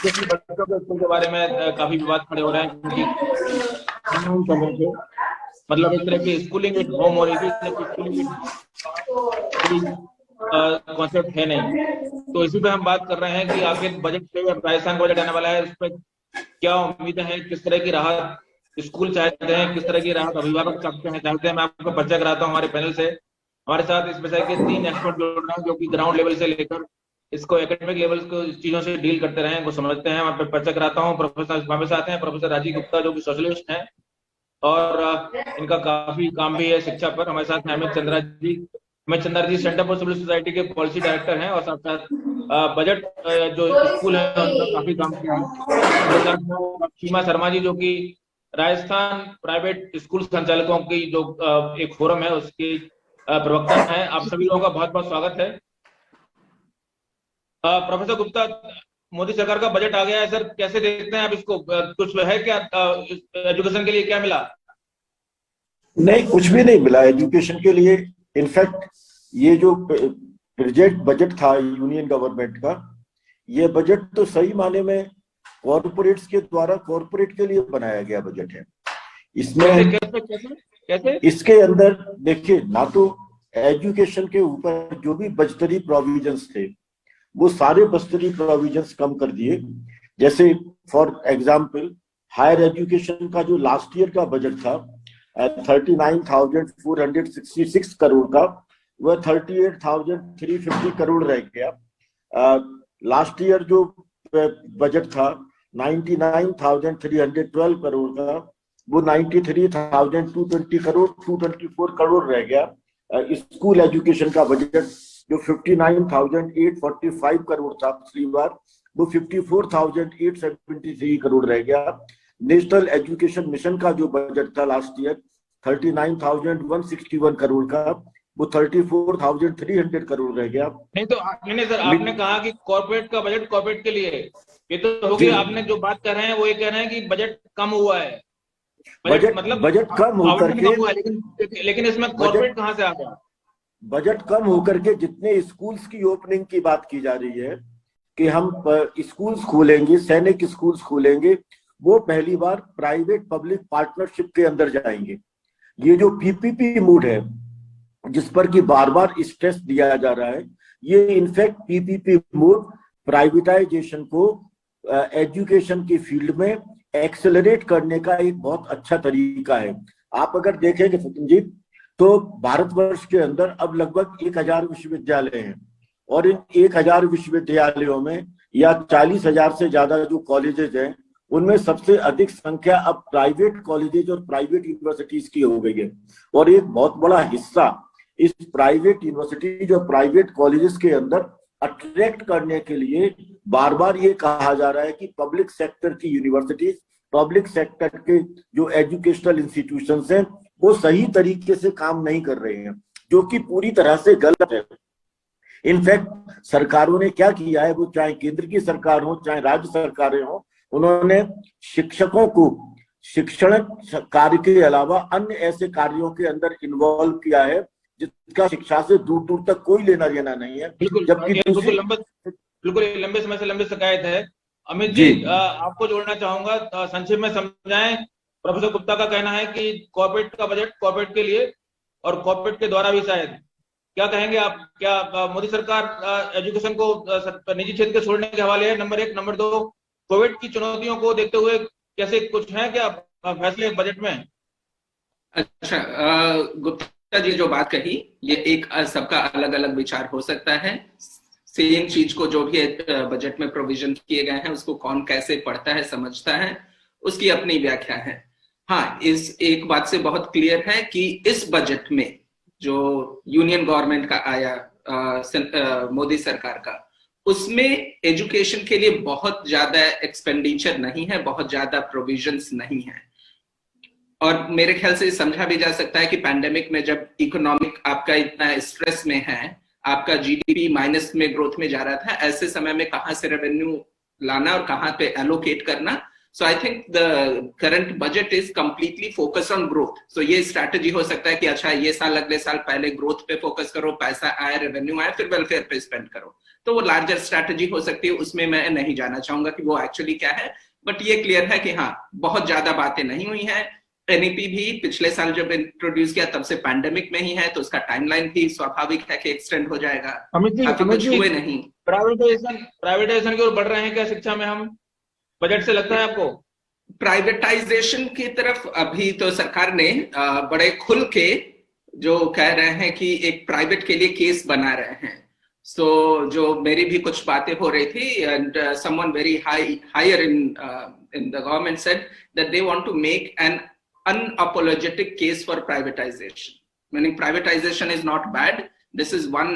क्योंकि बच्चों के स्कूल के बारे में काफी विवाद खड़े हो रहे हैं, क्योंकि समय से मतलब एक तरह की स्कूलिंग एट होम हो रही थी, जबकि स्कूलिंग कॉन्सेप्ट है नहीं। तो इसी पे हम बात कर रहे हैं कि आखिर बजट पे, राजस्थान का बजट आने वाला है, उस पर क्या उम्मीदें हैं, किस तरह की राहत स्कूल चाहते हैं, किस तरह की राहत अभिभावक चाहते हैं। मैं आपको परिचय कराता हूँ हमारे पैनल से। हमारे साथ इस विषय के 3 एक्सपर्ट जुड़ रहे हैं, जो कि ग्राउंड लेवल से लेकर इसको एकेडमिक लेवल को चीजों से डील करते रहे हैं, वो समझते हैं। मैं परिचय कराता हूँ। प्रोफेसर हमारे साथ हैं प्रोफेसर राजीव गुप्ता, जो कि सोशलिस्ट हैं और इनका काफी काम भी है शिक्षा पर। हमारे साथ हैं अमित चंद्रा जी सेंटर फॉर सिविल सोसाइटी के पॉलिसी डायरेक्टर हैं, और साथ साथ बजट जो स्कूल है उनका काफी काम किया है। हमारे साथ हैं सीमा शर्मा जी, जो कि राजस्थान प्राइवेट स्कूल संचालकों की जो एक फोरम है उसकी प्रवक्ता है। आप सभी लोगों का बहुत बहुत स्वागत है। प्रोफेसर गुप्ता, मोदी सरकार का बजट आ गया है सर, कैसे देखते हैं आप इसको? कुछ है क्या एजुकेशन के लिए क्या मिला? नहीं, कुछ भी नहीं मिला एजुकेशन के लिए। इनफैक्ट ये जो प्रोजेक्ट बजट था यूनियन गवर्नमेंट का, ये बजट तो सही माने में कॉर्पोरेट्स के द्वारा कॉर्पोरेट के लिए बनाया गया बजट है। इसमें कैसे? इसके अंदर देखिए, ना तो एजुकेशन के ऊपर जो भी बजटरी प्रोविजंस थे वो सारे बजटरी प्रोविजंस कम कर दिए। जैसे फॉर एग्जाम्पल हायर एजुकेशन का जो लास्ट ईयर का बजट था 39,466 करोड़ का, वह 38,350 करोड़ रह गया। लास्ट ईयर जो बजट था 99,312 करोड़ का, वो 93,220 करोड़ 224 करोड़ रह गया। स्कूल एजुकेशन का बजट जो 59,845 करोड़ था पिछली बार, वो 54,873 करोड़ रह गया। नेशनल एजुकेशन मिशन का जो बजट था लास्ट ईयर 39,161 करोड़ का, वो 34,300 करोड़ रह गया। नहीं तो मैंने सर, आपने कहा कि कॉर्पोरेट का बजट कॉर्पोरेट के लिए, ये तो हो गया। आपने जो बात कर रहे हैं वो ये कह रहे हैं कि बजट कम हुआ है। बजट मतलब बजट कम होकर के, हुआ है, लेकिन इसमें कॉर्पोरेट कहां से आ गया? बजट कम होकर के जितने स्कूल्स की ओपनिंग की बात की जा रही है कि हम स्कूल्स खोलेंगे, सैनिक स्कूल्स खोलेंगे, वो पहली बार प्राइवेट पब्लिक पार्टनरशिप के अंदर जाएंगे। ये जो पीपीपी मूड है जिस पर कि बार बार स्ट्रेस दिया जा रहा है, ये इनफैक्ट पीपीपी मूड प्राइवेटाइजेशन को एजुकेशन की फील्ड में एक्सेलरेट करने का एक बहुत अच्छा तरीका है। आप अगर देखेंगे सचिन जी, तो भारतवर्ष के अंदर अब लगभग 1,000 विश्वविद्यालय हैं, और इन 1,000 विश्वविद्यालयों में या 40,000 से ज्यादा जो कॉलेजेस हैं, उनमें सबसे अधिक संख्या अब प्राइवेट कॉलेजेस और प्राइवेट यूनिवर्सिटीज की हो गई है। और एक बहुत बड़ा हिस्सा इस प्राइवेट यूनिवर्सिटी जो प्राइवेट कॉलेजेस के अंदर अट्रैक्ट करने के लिए बार बार ये कहा जा रहा है कि पब्लिक सेक्टर की यूनिवर्सिटीज, पब्लिक सेक्टर के जो एजुकेशनल इंस्टीट्यूशंस हैं, वो सही तरीके से काम नहीं कर रहे हैं, जो कि पूरी तरह से गलत है। इनफैक्ट सरकारों ने क्या किया है, वो चाहे केंद्र की सरकार हो चाहे राज्य सरकारें हो, उन्होंने शिक्षकों को शिक्षण कार्य के अलावा अन्य ऐसे कार्यों के अंदर इन्वॉल्व किया है जिसका शिक्षा से दूर दूर तक कोई लेना देना नहीं है। जबकि बिल्कुल लंबे समय से लंबी शिकायत है। अमित जी, आपको जोड़ना चाहूंगा, संक्षेप में समझाएं। प्रोफेसर गुप्ता का कहना है कि कॉर्पोरेट का बजट कॉर्पोरेट के लिए और कॉर्पोरेट के द्वारा भी शायद, क्या कहेंगे आप? क्या मोदी सरकार एजुकेशन को निजी क्षेत्र के छोड़ने के हवाले है? नंबर 1। नंबर 2, कोविड की चुनौतियों को देखते हुए कैसे कुछ है क्या फैसले बजट में? अच्छा, गुप्ता जी जो बात कही, ये एक सबका अलग अलग विचार हो सकता है। सेम चीज को जो भी बजट में प्रोविजन किए गए हैं उसको कौन कैसे पढ़ता है, समझता है, उसकी अपनी व्याख्या है। हाँ, इस एक बात से बहुत क्लियर है कि इस बजट में जो यूनियन गवर्नमेंट का आया, मोदी सरकार का, उसमें एजुकेशन के लिए बहुत ज्यादा एक्सपेंडिचर नहीं है, बहुत ज्यादा प्रोविजंस नहीं है। और मेरे ख्याल से समझा भी जा सकता है कि पैंडेमिक में जब इकोनॉमिक आपका इतना स्ट्रेस में है, आपका जीडीपी माइनस में ग्रोथ में जा रहा था, ऐसे समय में कहां से रेवेन्यू लाना और कहां पे एलोकेट करना so I think the current budget is completely focus on growth. So ये स्ट्रैटेजी हो सकता है कि अच्छा ये साल अगले साल पहले ग्रोथ पे फोकस करो, पैसा आए, रेवेन्यू आए, फिर वेलफेयर पे स्पेंड करो. तो वो लार्जर स्ट्रैटेजी हो सकती है, उसमें मैं नहीं जाना चाहूंगा कि वो एक्चुअली क्या है. बट ये क्लियर है कि हाँ, बहुत ज्यादा बातें नहीं हुई हैं. एनईपी भी पिछले साल जब इंट्रोड्यूस किया तब से पैंडेमिक में ही है, तो उसका टाइमलाइन भी स्वाभाविक है कि एक्सटेंड हो जाएगा. कुछ हुए नहीं. प्राइवेटाइजेशन की ओर बढ़ रहे हैं क्या शिक्षा में हम, बजट से लगता है आपको? प्राइवेटाइजेशन की तरफ अभी तो सरकार ने बड़े खुल के जो कह रहे हैं कि एक प्राइवेट के लिए केस बना रहे हैं. सो जो मेरी भी कुछ बातें हो रही थी, and someone very higher in the government said that they want to make an unapologetic case for privatization, meaning privatization is not bad, this is one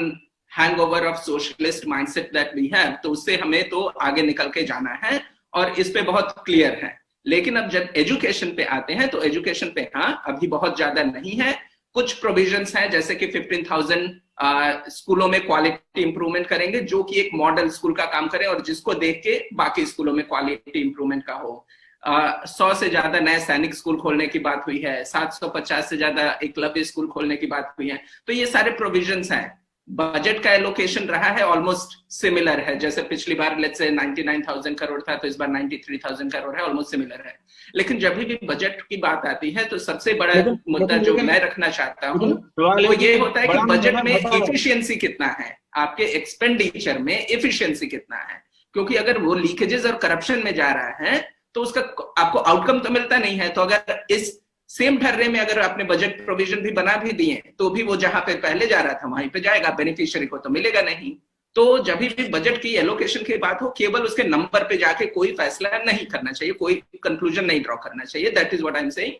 hangover of socialist mindset that we have. तो उससे हमें तो आगे निकल के जाना है और इस पे बहुत क्लियर है. लेकिन अब जब एजुकेशन पे आते हैं तो एजुकेशन पे हाँ अभी बहुत ज्यादा नहीं है. कुछ प्रोविजंस हैं जैसे कि 15,000 स्कूलों में क्वालिटी इंप्रूवमेंट करेंगे, जो कि एक मॉडल स्कूल का काम करे और जिसको देख के बाकी स्कूलों में क्वालिटी इंप्रूवमेंट का हो. 100 से ज्यादा नए सैनिक स्कूल खोलने की बात हुई है, 750 से ज्यादा एकलव्य स्कूल खोलने की बात हुई है. तो ये सारे प्रोविजंस हैं. बजट का एलोकेशन रहा है ऑलमोस्ट सिमिलर है, जैसे पिछली बार लेट्स से 99,000 करोड़ था तो इस बार 93,000 करोड़ है, ऑलमोस्ट सिमिलर है. लेकिन जब भी बजट की बात आती है तो सबसे बड़ा मुद्दा जो मैं रखना चाहता हूँ वो ये होता है कि बजट में एफिशिएंसी कितना है, आपके एक्सपेंडिचर में एफिशिएंसी कितना है. क्योंकि अगर वो लीकेजेस और करप्शन में जा रहा है तो उसका आपको आउटकम तो मिलता नहीं है. तो अगर इस सेम ढर्रे में अगर आपने बजट प्रोविजन भी बना भी दिए तो भी वो जहां पे पहले जा रहा था वहीं पे जाएगा, बेनिफिशियरी को तो मिलेगा नहीं. तो जब भी बजट की एलोकेशन की बात हो, केवल उसके नंबर पे जाके कोई फैसला नहीं करना चाहिए, कोई कंक्लूजन नहीं ड्रॉ करना चाहिए. That is what I am saying.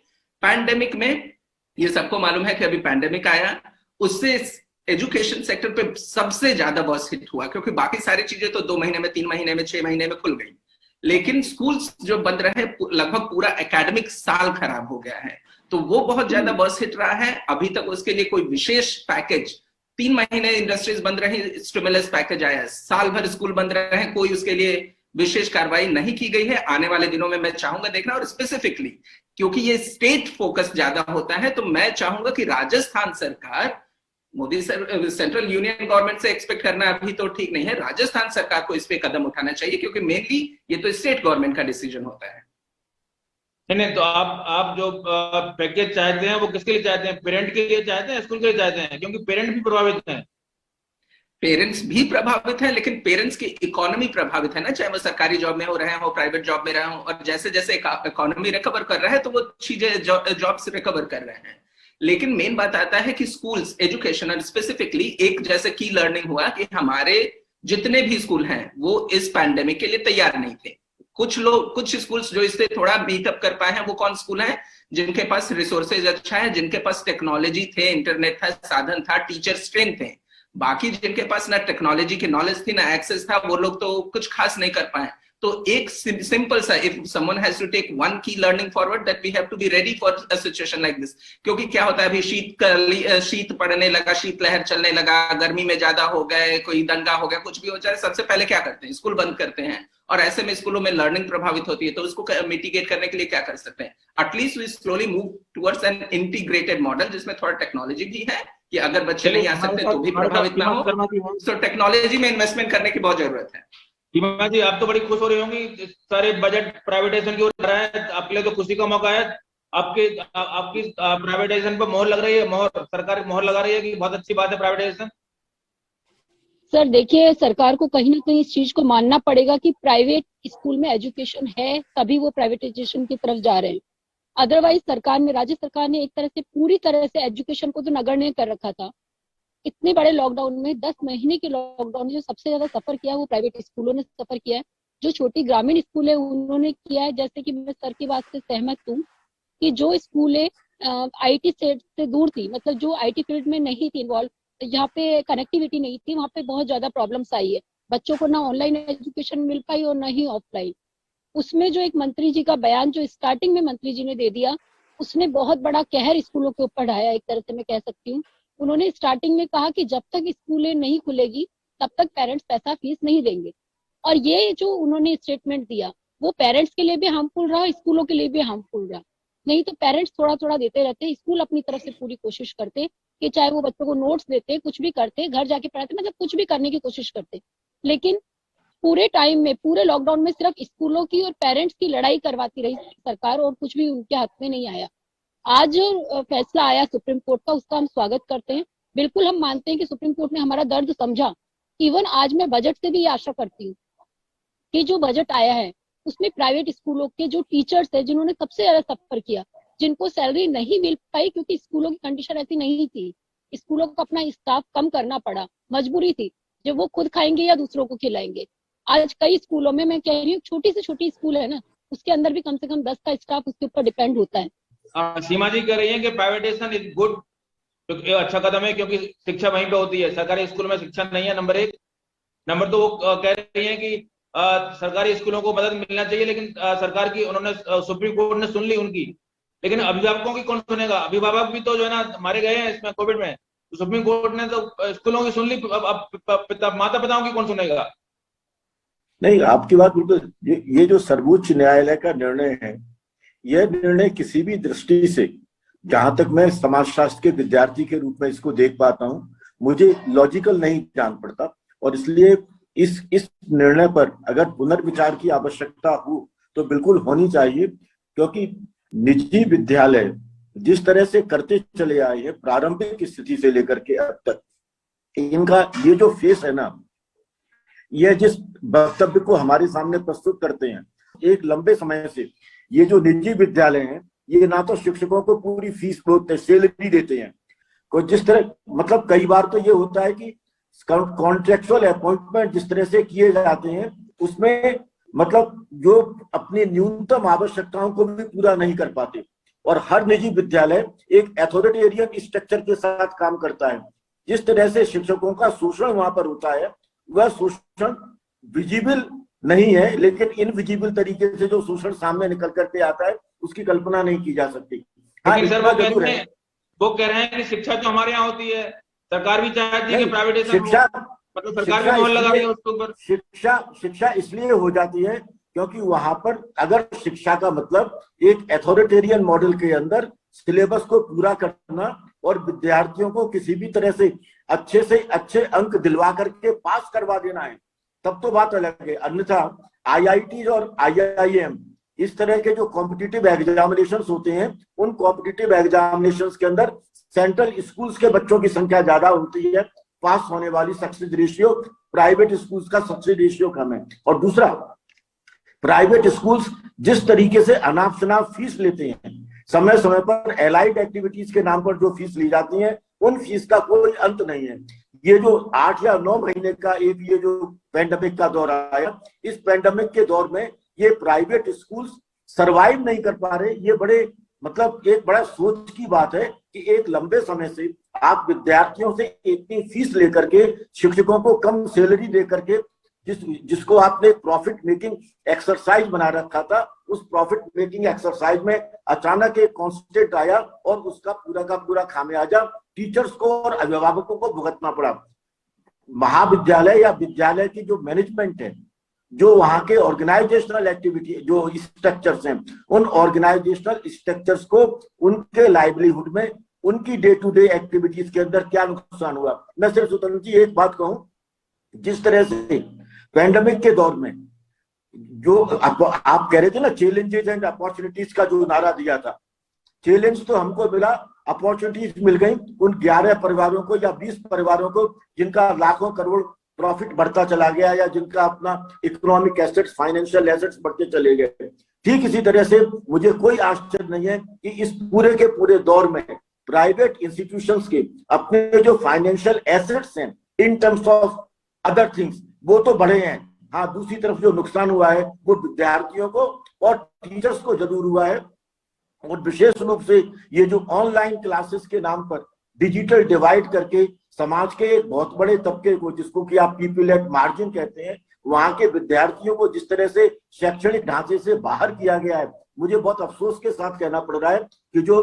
Pandemic में ये सबको मालूम है कि अभी पैंडेमिक आया, उससे एजुकेशन सेक्टर पे सबसे ज्यादा बॉस हिट हुआ, क्योंकि बाकी सारी चीजें तो 2 महीने में, 3 महीने में, 6 महीने में खुल गई. लेकिन स्कूल्स जो बंद रहे, लगभग पूरा एकेडमिक साल खराब हो गया है, तो वो बहुत ज्यादा बस हिट रहा है. अभी तक उसके लिए कोई विशेष पैकेज, 3 महीने इंडस्ट्रीज बंद रही, स्टिमुलस पैकेज आया, साल भर स्कूल बंद रहे, कोई उसके लिए विशेष कार्रवाई नहीं की गई है. आने वाले दिनों में मैं चाहूंगा देखना, और स्पेसिफिकली क्योंकि ये स्टेट फोकस ज्यादा होता है तो मैं चाहूंगा कि राजस्थान सरकार, मोदी सेंट्रल यूनियन गवर्नमेंट से एक्सपेक्ट करना अभी तो ठीक नहीं है, राजस्थान सरकार को इस पे कदम उठाना चाहिए, क्योंकि मेनली ये तो स्टेट गवर्नमेंट का डिसीजन होता है. नहीं, तो आप जो पैकेज चाहते हैं वो किसके लिए चाहते हैं? पेरेंट के लिए चाहते हैं, स्कूल के लिए चाहते हैं? क्योंकि पेरेंट भी प्रभावित हैं. पेरेंट्स भी प्रभावित हैं, लेकिन पेरेंट्स की इकोनॉमी प्रभावित है ना, चाहे वो सरकारी जॉब में हो रहे हो, प्राइवेट जॉब में रहे हो. और जैसे जैसे इकोनॉमी रिकवर कर रहा है तो वो चीजें जॉब से रिकवर कर रहे हैं. लेकिन मेन बात आता है कि स्कूल्स एजुकेशन, और स्पेसिफिकली एक जैसे की लर्निंग हुआ कि हमारे जितने भी स्कूल हैं वो इस पैंडेमिक के लिए तैयार नहीं थे. कुछ स्कूल्स जो इससे थोड़ा बीटअप कर पाए हैं वो कौन स्कूल हैं? जिनके पास रिसोर्सेज अच्छा है, जिनके पास टेक्नोलॉजी थे, इंटरनेट था, साधन था, टीचर्स ट्रेन थे. बाकी जिनके पास ना टेक्नोलॉजी की नॉलेज थी ना एक्सेस था, वो लोग तो कुछ खास नहीं कर पाए. तो एक सिंपल सा, if someone has to take one key learning forward, that we have to be ready for a situation like this. क्योंकि क्या होता है, अभी शीत पड़ने लगा, शीतलहर चलने लगा, गर्मी में ज्यादा हो गए, कोई दंगा हो गया, कुछ भी हो जाए, सबसे पहले क्या करते हैं? स्कूल बंद करते हैं. और ऐसे में स्कूलों में लर्निंग प्रभावित होती है. तो उसको मिटिगेट करने के लिए क्या कर सकते हैं? At least we slowly move towards an integrated model, जिसमें थोड़ा टेक्नोलॉजी भी है कि अगर बच्चे नहीं आ सकते तो भी प्रभावित ना हो. तो टेक्नोलॉजी में इन्वेस्टमेंट करने की बहुत जरूरत है. सीमा जी, आप तो बड़ी खुश हो रही होंगी, सारे बजट प्राइवेटाइजेशन की ओर जा रहा है, आपके लिए तो खुशी का मौका है. आपकी प्राइवेटाइजेशन पर मोहर लग रही है, सरकार मोहर लगा रही है कि बहुत अच्छी बात है प्राइवेटाइजेशन. सर देखिए, सरकार को कहीं ना कहीं इस चीज को मानना पड़ेगा कि प्राइवेट स्कूल में एजुकेशन है, तभी वो प्राइवेटाइजेशन की तरफ जा रहे हैं. अदरवाइज राज्य सरकार ने एक तरह से पूरी तरह से एजुकेशन को तो नगण्य कर रखा था. इतने बड़े लॉकडाउन में, 10 महीने के लॉकडाउन में जो सबसे ज्यादा सफर किया वो प्राइवेट स्कूलों ने सफर किया है. जो छोटी ग्रामीण स्कूल है उन्होंने किया है. जैसे कि मैं सर की बात से सहमत हूँ कि जो स्कूल आईटी से दूर थी, मतलब जो आईटी फील्ड में नहीं थी इन्वॉल्व, जहाँ पे कनेक्टिविटी नहीं थी, वहाँ पे बहुत ज्यादा प्रॉब्लम्स आई है. बच्चों को ना ऑनलाइन एजुकेशन मिल पाई और ना ही ऑफलाइन. उसमें जो एक मंत्री जी का बयान जो स्टार्टिंग में मंत्री जी ने दे दिया, उसने बहुत बड़ा कहर स्कूलों के ऊपर ढाया, एक तरह से मैं कह सकती हूँ. उन्होंने स्टार्टिंग में कहा कि जब तक स्कूलें नहीं खुलेगी तब तक पेरेंट्स पैसा फीस नहीं देंगे. और ये जो उन्होंने स्टेटमेंट दिया, वो पेरेंट्स के लिए भी हार्मफुल रहा, स्कूलों के लिए भी हार्मफुल रहा। नहीं तो पेरेंट्स थोड़ा थोड़ा देते रहते, स्कूल अपनी तरफ से पूरी कोशिश करते कि चाहे वो बच्चों को नोट्स देते, कुछ भी करते, घर जाके पढ़ाते, मतलब कुछ भी करने की कोशिश करते। लेकिन पूरे टाइम में, पूरे लॉकडाउन में सिर्फ स्कूलों की और पेरेंट्स की लड़ाई करवाती रही सरकार, और कुछ भी उनके हाथ में नहीं आया। आज जो फैसला आया सुप्रीम कोर्ट का, उसका हम स्वागत करते हैं। बिल्कुल हम मानते हैं कि सुप्रीम कोर्ट ने हमारा दर्द समझा। इवन आज मैं बजट से भी ये आशा करती हूँ कि जो बजट आया है उसमें प्राइवेट स्कूलों के जो टीचर्स है, जिन्होंने सबसे ज्यादा सफर किया, जिनको सैलरी नहीं मिल पाई क्योंकि स्कूलों की कंडीशन ऐसी नहीं थी, स्कूलों को अपना स्टाफ कम करना पड़ा, मजबूरी थी, जब वो खुद खाएंगे या दूसरों को खिलाएंगे। आज कई स्कूलों में, मैं कह रही हूँ छोटी से छोटी स्कूल है ना, उसके अंदर भी कम से कम 10 का स्टाफ उसके ऊपर डिपेंड होता है। सीमा जी कह रही है कि प्राइवेटाइजेशन इज गुड, तो अच्छा कदम है, क्योंकि शिक्षा वहीं पे होती है। सरकारी स्कूल में शिक्षा नहीं है, नंबर एक। नंबर दो, वो कह रही है कि सरकारी स्कूलों को मदद मिलना चाहिए, लेकिन सरकार की, उन्होंने सुप्रीम कोर्ट ने सुन ली उनकी, लेकिन अभिभावकों की कौन सुनेगा? अभिभावक भी तो जो है ना मारे गए हैं इसमें कोविड में, तो सुप्रीम कोर्ट ने तो स्कूलों की सुन ली, अब माता पिताओं की कौन सुनेगा? नहीं, आपकी बात बिल्कुल, ये जो सर्वोच्च न्यायालय का निर्णय है, यह निर्णय किसी भी दृष्टि से, जहां तक मैं समाजशास्त्र के विद्यार्थी के रूप में इसको देख पाता हूं, मुझे लॉजिकल नहीं जान पड़ता। और इसलिए इस निर्णय पर अगर पुनर्विचार की आवश्यकता हो तो बिल्कुल होनी चाहिए, क्योंकि निजी विद्यालय जिस तरह से करते चले आए हैं प्रारंभिक स्थिति से लेकर के अब तक, इनका ये जो फेस है ना, यह जिस वक्तव्य को हमारे सामने प्रस्तुत करते हैं, एक लंबे समय से ये जो निजी विद्यालय हैं, ये ना तो शिक्षकों को पूरी फीस सैलरी देते हैं, को जिस तरह, मतलब कई बार तो ये होता है कि कॉन्ट्रेक्चुअल अपॉइंटमेंट जिस तरह से किए जाते हैं, उसमें मतलब जो अपनी न्यूनतम आवश्यकताओं को भी पूरा नहीं कर पाते। और हर निजी विद्यालय एक अथॉरिटेरियन स्ट्रक्चर के साथ काम करता है। जिस तरह से शिक्षकों का शोषण वहां पर होता है, वह शोषण विजिबल नहीं है, लेकिन इनविजिबल तरीके से जो शोषण सामने निकल करके आता है, उसकी कल्पना नहीं की जा सकती। हाँ, सर वो कह रहे हैं कि शिक्षा तो हमारे यहाँ होती है, सरकार भी चाहती है कि प्राइवेटाइजेशन शिक्षा, मतलब सरकार भी मोहर लगा रही है उसके ऊपर। शिक्षा इसलिए हो जाती है क्योंकि वहां पर अगर शिक्षा का मतलब एक अथॉरिटेरियन मॉडल के अंदर सिलेबस को पूरा करना और विद्यार्थियों को किसी भी तरह से अच्छे अंक दिलवा करके पास करवा देना है, तब तो बात अलग है। अन्यथा IIT और IIM इस तरह के जो कॉम्पिटिटिव एग्जामिनेशंस होते हैं, उन कॉम्पिटिटिव एग्जामिनेशंस के अंदर सेंट्रल स्कूल्स के बच्चों की संख्या ज्यादा होती है, पास होने वाली सक्सेस रेशियो प्राइवेट स्कूल्स का सक्सेस रेशियो कम है। और दूसरा, प्राइवेट स्कूल्स जिस तरीके से अनाप शनाप फीस लेते हैं, समय समय पर एलाइड एक्टिविटीज के नाम पर जो फीस ली जाती है, उन फीस का कोई अंत नहीं है। ये जो 8 या 9 महीने का एक ये जो पेंडेमिक का दौर आया, इस पेंडेमिक के दौर में ये प्राइवेट स्कूल्स सरवाइव नहीं कर पा रहे। ये बड़े मतलब एक बड़ा सोच की बात है कि एक लंबे समय से आप विद्यार्थियों से इतनी फीस लेकर के, शिक्षकों को कम सैलरी दे करके, जिसको आपने प्रॉफिट मेकिंग एक्सरसाइज बना रखा था, उस प्रॉफिट मेकिंग एक्सरसाइज में अचानक एक कॉन्स्टेंट आया और उसका पूरा का पूरा खामियाजा टीचर्स को और अभिभावकों को भुगतना पड़ा। महाविद्यालय या विद्यालय की जो मैनेजमेंट है, जो वहां के ऑर्गेनाइजेशनल एक्टिविटी जो स्ट्रक्चर्स हैं, उन ऑर्गेनाइजेशनल स्ट्रक्चर्स को उनके लाइवलीहुड में, उनकी डे टू डे एक्टिविटीज के अंदर क्या नुकसान हुआ। मैं सिर्फ स्वतंत्र जी एक बात कहूं, जिस तरह से पैंडेमिक के दौर में जो आप कह रहे थे ना, चैलेंजेस एंड अपॉर्चुनिटीज का जो नारा दिया था, चैलेंज तो हमको मिला, अपॉर्चुनिटीज मिल गई उन 11 परिवारों को या 20 परिवारों को जिनका लाखों करोड़ प्रॉफिट बढ़ता चला गया, या जिनका अपना इकोनॉमिक एसेट्स, फाइनेंशियल एसेट्स बढ़ते चले गए। ठीक इसी तरह से मुझे कोई आश्चर्य नहीं है कि इस पूरे के पूरे दौर में प्राइवेट इंस्टीट्यूशंस के अपने जो फाइनेंशियल एसेट्स हैं in terms of other things, वो तो बढ़े हैं। हाँ, दूसरी तरफ जो नुकसान हुआ है वो विद्यार्थियों को और टीचर्स को जरूर हुआ है। और विशेष रूप से ये जो ऑनलाइन क्लासेस के नाम पर डिजिटल डिवाइड करके समाज के एक बहुत बड़े तबके को, जिसको कि आप पीपल एट मार्जिन कहते हैं, वहां के विद्यार्थियों को जिस तरह से शैक्षणिक ढांचे से बाहर किया गया है, मुझे बहुत अफसोस के साथ कहना पड़ रहा है कि जो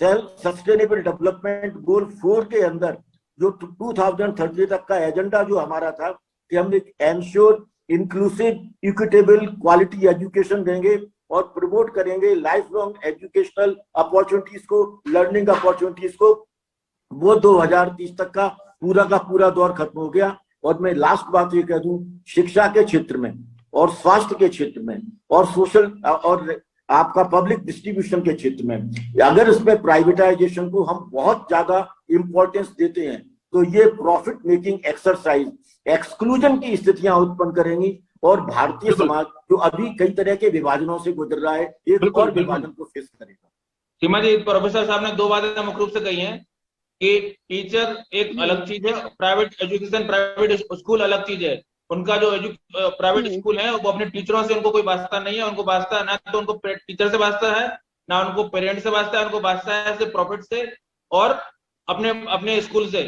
सेल्फ सस्टेनेबल डेवलपमेंट गोल 4 के अंदर जो 2030 तक का एजेंडा जो हमारा था कि हमने ensure inclusive equitable quality education देंगे और प्रमोट करेंगे लाइफ लॉन्ग एजुकेशनल अपॉर्चुनिटीज को, लर्निंग अपॉर्चुनिटीज को। वो 2030 तक का पूरा दौर खत्म हो गया। और मैं लास्ट बात ये कह दूं, शिक्षा के क्षेत्र में और स्वास्थ्य के क्षेत्र में और सोशल और आपका पब्लिक डिस्ट्रीब्यूशन के क्षेत्र में अगर इसमें प्राइवेटाइजेशन को हम बहुत ज्यादा इंपॉर्टेंस देते हैं तो ये प्रॉफिट मेकिंग एक्सरसाइज एक्सक्लूजन की स्थितियां उत्पन्न करेंगी और भारतीय समाज जो अभी कई तरह के विभाजनों से गुजर रहा है एक और विभाजन को फेस करेगा। सीमा जी, प्रोफेसर साहब ने 2 बातें मुख्य रूप से कही हैं कि टीचर एक अलग चीज है, प्राइवेट एजुकेशन प्राइवेट स्कूल अलग चीज है। उनका जो प्राइवेट स्कूल है वो अपने टीचरों से उनको कोई वास्ता नहीं है, उनको वास्ता ना तो उनको टीचर से वास्ता है ना उनको पेरेंट्स से वास्ता है, उनको वास्ता है सिर्फ प्रॉफिट से और अपने स्कूल से।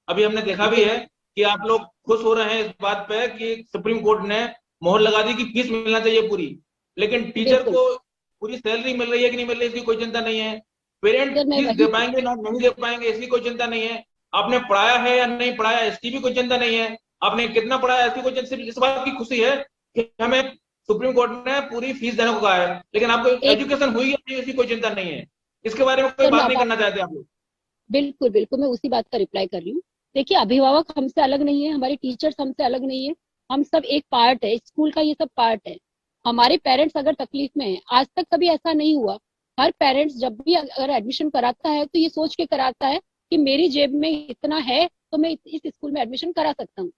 अभी हमने देखा भी है कि आप लोग खुश हो रहे हैं इस बात पे कि सुप्रीम कोर्ट ने मोहर लगा दी कि फीस मिलना चाहिए पूरी, लेकिन टीचर को पूरी सैलरी मिल रही है कि नहीं मिल रही इसकी कोई चिंता नहीं है। पेरेंट फीस दे पाएंगे ना नहीं दे पाएंगे इसकी कोई चिंता नहीं है। आपने पढ़ाया है या नहीं पढ़ाया इसकी भी कोई चिंता नहीं है। आपने कितना पढ़ाया इसकी कोई चिंता, सिर्फ इस बात की खुशी है कि हमें सुप्रीम कोर्ट ने पूरी फीस देने को कहा है, लेकिन आपको एजुकेशन हुई है इसकी कोई चिंता नहीं है। इसके बारे में कोई बात नहीं करना चाहते आप लोग? बिल्कुल बिल्कुल, मैं उसी बात का रिप्लाई कर रही हूँ। देखिए, अभिभावक हमसे अलग नहीं है, हमारे टीचर्स हमसे अलग नहीं है, हम सब एक पार्ट है, स्कूल का ये सब पार्ट है। हमारे पेरेंट्स अगर तकलीफ में है, आज तक कभी ऐसा नहीं हुआ। हर पेरेंट्स जब भी अगर एडमिशन कराता है तो ये सोच के कराता है कि मेरी जेब में इतना है तो मैं इस स्कूल में एडमिशन करा सकता हूँ।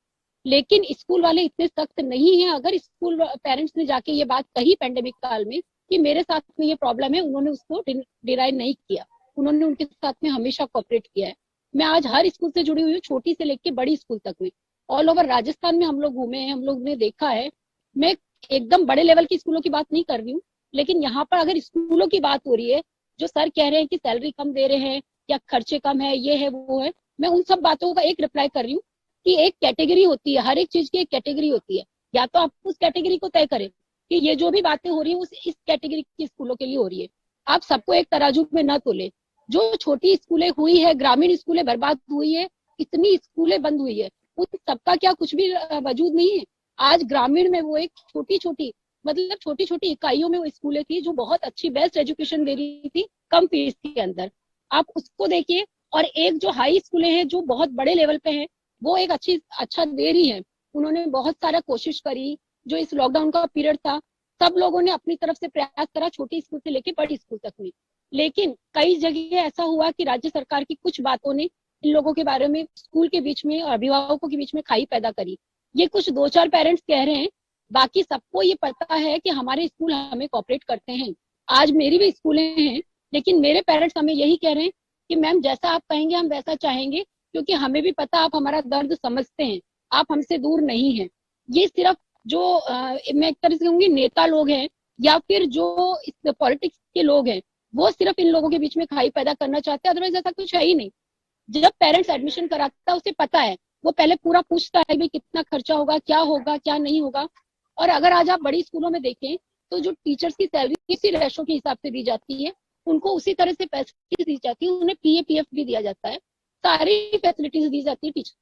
लेकिन स्कूल वाले इतने सख्त नहीं है। अगर स्कूल पेरेंट्स ने जाके ये बात कही पैंडेमिक काल में कि मेरे साथ में ये प्रॉब्लम है, उन्होंने उसको डिनाई नहीं किया, उन्होंने उनके साथ में हमेशा कोऑपरेट किया है। मैं आज हर स्कूल से जुड़ी हुई हूँ, छोटी से लेके बड़ी स्कूल तक में। ऑल ओवर राजस्थान में हम लोग घूमे हैं, हम लोग ने देखा है। मैं एकदम बड़े लेवल की स्कूलों की बात नहीं कर रही हूँ, लेकिन यहाँ पर अगर स्कूलों की बात हो रही है, जो सर कह रहे हैं कि सैलरी कम दे रहे हैं या खर्चे कम है, ये है वो है, मैं उन सब बातों का एक रिप्लाई कर रही हूँ कि एक कैटेगरी होती है, हर एक चीज की एक कैटेगरी होती है। या तो आप उस कैटेगरी को तय करें कि ये जो भी बातें हो रही है इस कैटेगरी की स्कूलों के लिए हो रही है। आप सबको एक तराजू में न तोले। जो छोटी स्कूलें हुई है, ग्रामीण स्कूलें बर्बाद हुई है, इतनी स्कूलें बंद हुई है, उन सबका क्या कुछ भी वजूद नहीं है? आज ग्रामीण में वो एक छोटी छोटी इकाइयों में वो स्कूलें थी जो बहुत अच्छी बेस्ट एजुकेशन दे रही थी कम फीस के अंदर। आप उसको देखिए। और एक जो हाई स्कूलें हैं जो बहुत बड़े लेवल पे हैं, वो एक अच्छा दे रही है। उन्होंने बहुत सारा कोशिश करी। जो इस लॉकडाउन का पीरियड था, सब लोगों ने अपनी तरफ से प्रयास करा, छोटी स्कूल से लेके बड़ी स्कूल तक में। लेकिन कई जगह ऐसा हुआ कि राज्य सरकार की कुछ बातों ने इन लोगों के बारे में स्कूल के बीच में और अभिभावकों के बीच में खाई पैदा करी। ये कुछ 2-4 पेरेंट्स कह रहे हैं, बाकी सबको ये पता है कि हमारे स्कूल हमें कोऑपरेट करते हैं। आज मेरी भी स्कूलें हैं, लेकिन मेरे पेरेंट्स हमें यही कह रहे हैं कि मैम जैसा आप कहेंगे हम वैसा चाहेंगे, क्योंकि हमें भी पता आप हमारा दर्द समझते हैं, आप हमसे दूर नहीं हैं। ये सिर्फ जो मैं एक तरह से कहूंगी नेता लोग हैं या फिर जो इस पॉलिटिक्स के लोग हैं, वो सिर्फ इन लोगों के बीच में खाई पैदा करना चाहते हैं, अदरवाइज ऐसा कुछ है ही नहीं। जब पेरेंट्स एडमिशन कराता है उसे पता है, वो पहले पूरा पूछता है भाई कितना खर्चा होगा, क्या नहीं होगा। और अगर आज आप बड़ी स्कूलों में देखें तो जो टीचर्स की सैलरी इसी रेशो के हिसाब से दी जाती है, उनको उसी तरह से फैसिलिटीज दी जाती है, उन्हें PF भी दिया जाता है, सारी फैसिलिटीज दी जाती है। टीचर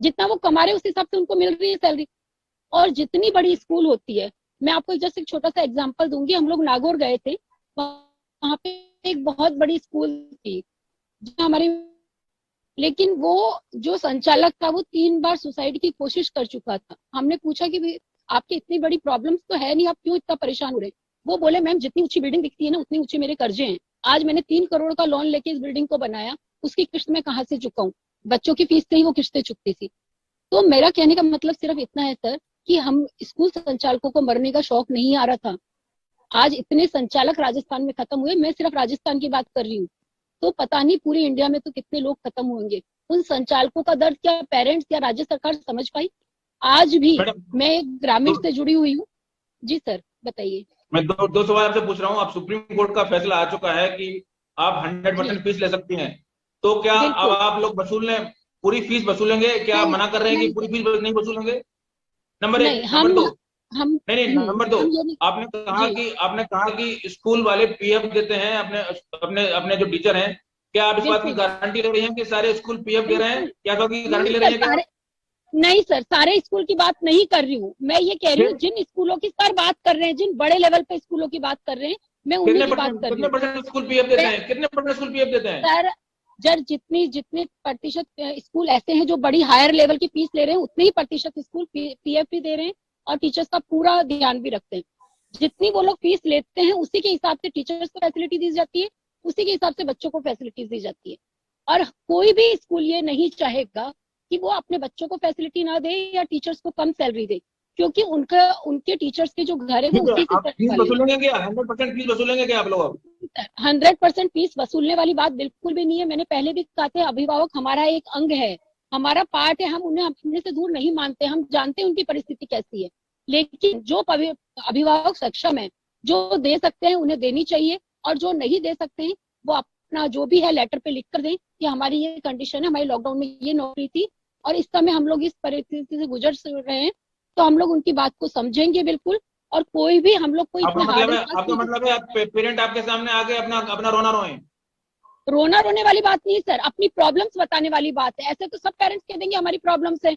जितना वो कमा रहे उस हिसाब से उनको मिल रही है सैलरी। और जितनी बड़ी स्कूल होती है, मैं आपको जस्ट एक छोटा सा एग्जांपल दूंगी। हम लोग नागौर गए थे, वहां पे एक बहुत बड़ी स्कूल थी हमारी, लेकिन वो जो संचालक था वो 3 बार सुसाइड की कोशिश कर चुका था। हमने पूछा कि आपकी इतनी बड़ी प्रॉब्लम्स तो है नहीं, आप क्यों इतना परेशान हो रहे? वो बोले मैम जितनी ऊंची बिल्डिंग दिखती है ना उतनी ऊंचे मेरे कर्जे हैं। आज मैंने 3 करोड़ का लोन लेके इस बिल्डिंग को बनाया, उसकी किस्त मैं कहाँ से चुकाऊं? बच्चों की फीस से ही वो किस्तें चुकती थी। तो मेरा कहने का मतलब सिर्फ इतना है सर कि हम स्कूल संचालकों को मरने का शौक नहीं आ रहा था। आज इतने संचालक राजस्थान में खत्म हुए, मैं सिर्फ राजस्थान की बात कर रही हूँ, तो पता नहीं पूरी इंडिया में तो कितने लोग खत्म होंगे। उन संचालकों का दर्द क्या पेरेंट्स या राज्य सरकार समझ पाई? आज भी मैं ग्रामीण से जुड़ी हुई हूँ। जी सर बताइए। मैं दो सवाल आपसे पूछ रहा हूँ। आप सुप्रीम कोर्ट का फैसला आ चुका है कि आप 100% फीस ले सकती हैं, तो क्या अब आप लोग पूरी फीस वसूलेंगे? क्या मना कर रहे हैं कि पूरी फीस नहीं वसूलेंगे? नंबर 1। नंबर 2, नंबर 2, आपने कहा कि स्कूल वाले PF देते हैं अपने जो टीचर हैं। क्या आप इस बात की गारंटी ले रही हैं कि सारे स्कूल PF दे रहे हैं? क्या गारंटी ले रही है? नहीं सर, सारे स्कूल की बात नहीं कर रही हूँ मैं, ये कह रही हूँ जिन स्कूलों की सर बात कर रहे हैं, जिन बड़े लेवल पे स्कूलों की बात कर रहे हैं, मैं उन्हीं की बात कर रही कितने हूँ परसेंट स्कूल पीएफ देते हैं? कितने परसेंट स्कूल पीएफ देते हैं? सर। जब जितने जितने प्रतिशत स्कूल ऐसे हैं जो बड़ी हायर लेवल की फीस ले रहे हैं, उतने ही प्रतिशत स्कूल पीएफ भी दे रहे हैं और टीचर्स का पूरा ध्यान भी रखते हैं। जितनी वो लोग फीस लेते हैं उसी के हिसाब से टीचर्स को फैसिलिटी दी जाती है, उसी के हिसाब से बच्चों को फैसिलिटीज दी जाती है। और कोई भी स्कूल ये नहीं चाहेगा कि वो अपने बच्चों को फैसिलिटी ना दे या टीचर्स को कम सैलरी दे, क्योंकि उनके टीचर्स के जो घर है वो ठीक है, उसी से आप चलने फीस वाले हैं। वसूलेंगे क्या? 100% फीस वसूलेंगे क्या आप लोग अब? 100% फीस वसूलने वाली बात बिल्कुल भी नहीं है। मैंने पहले भी कहा था, अभिभावक हमारा एक अंग है, हमारा पार्ट है, हम उन्हें अपने से दूर नहीं मानते, हम जानते हैं उनकी परिस्थिति कैसी है। लेकिन जो अभिभावक सक्षम है, जो दे सकते हैं उन्हें देनी चाहिए, और जो नहीं दे सकते हैं वो अपना जो भी है लेटर पे लिख कर दें कि हमारी ये कंडीशन है, हमारी लॉकडाउन में ये नौकरी थी और इस समय हम लोग इस परिस्थिति से गुजर रहे हैं, तो हम लोग उनकी बात को समझेंगे बिल्कुल। और कोई भी हम लोग को आपका इतना मतलब है, आपका मतलब है पेरेंट आपके सामने आके अपना अपना रोना रोए? रोना रोने वाली बात नहीं सर, अपनी प्रॉब्लम्स बताने वाली बात है। ऐसे तो सब पेरेंट्स कह देंगे हमारी प्रॉब्लम्स है,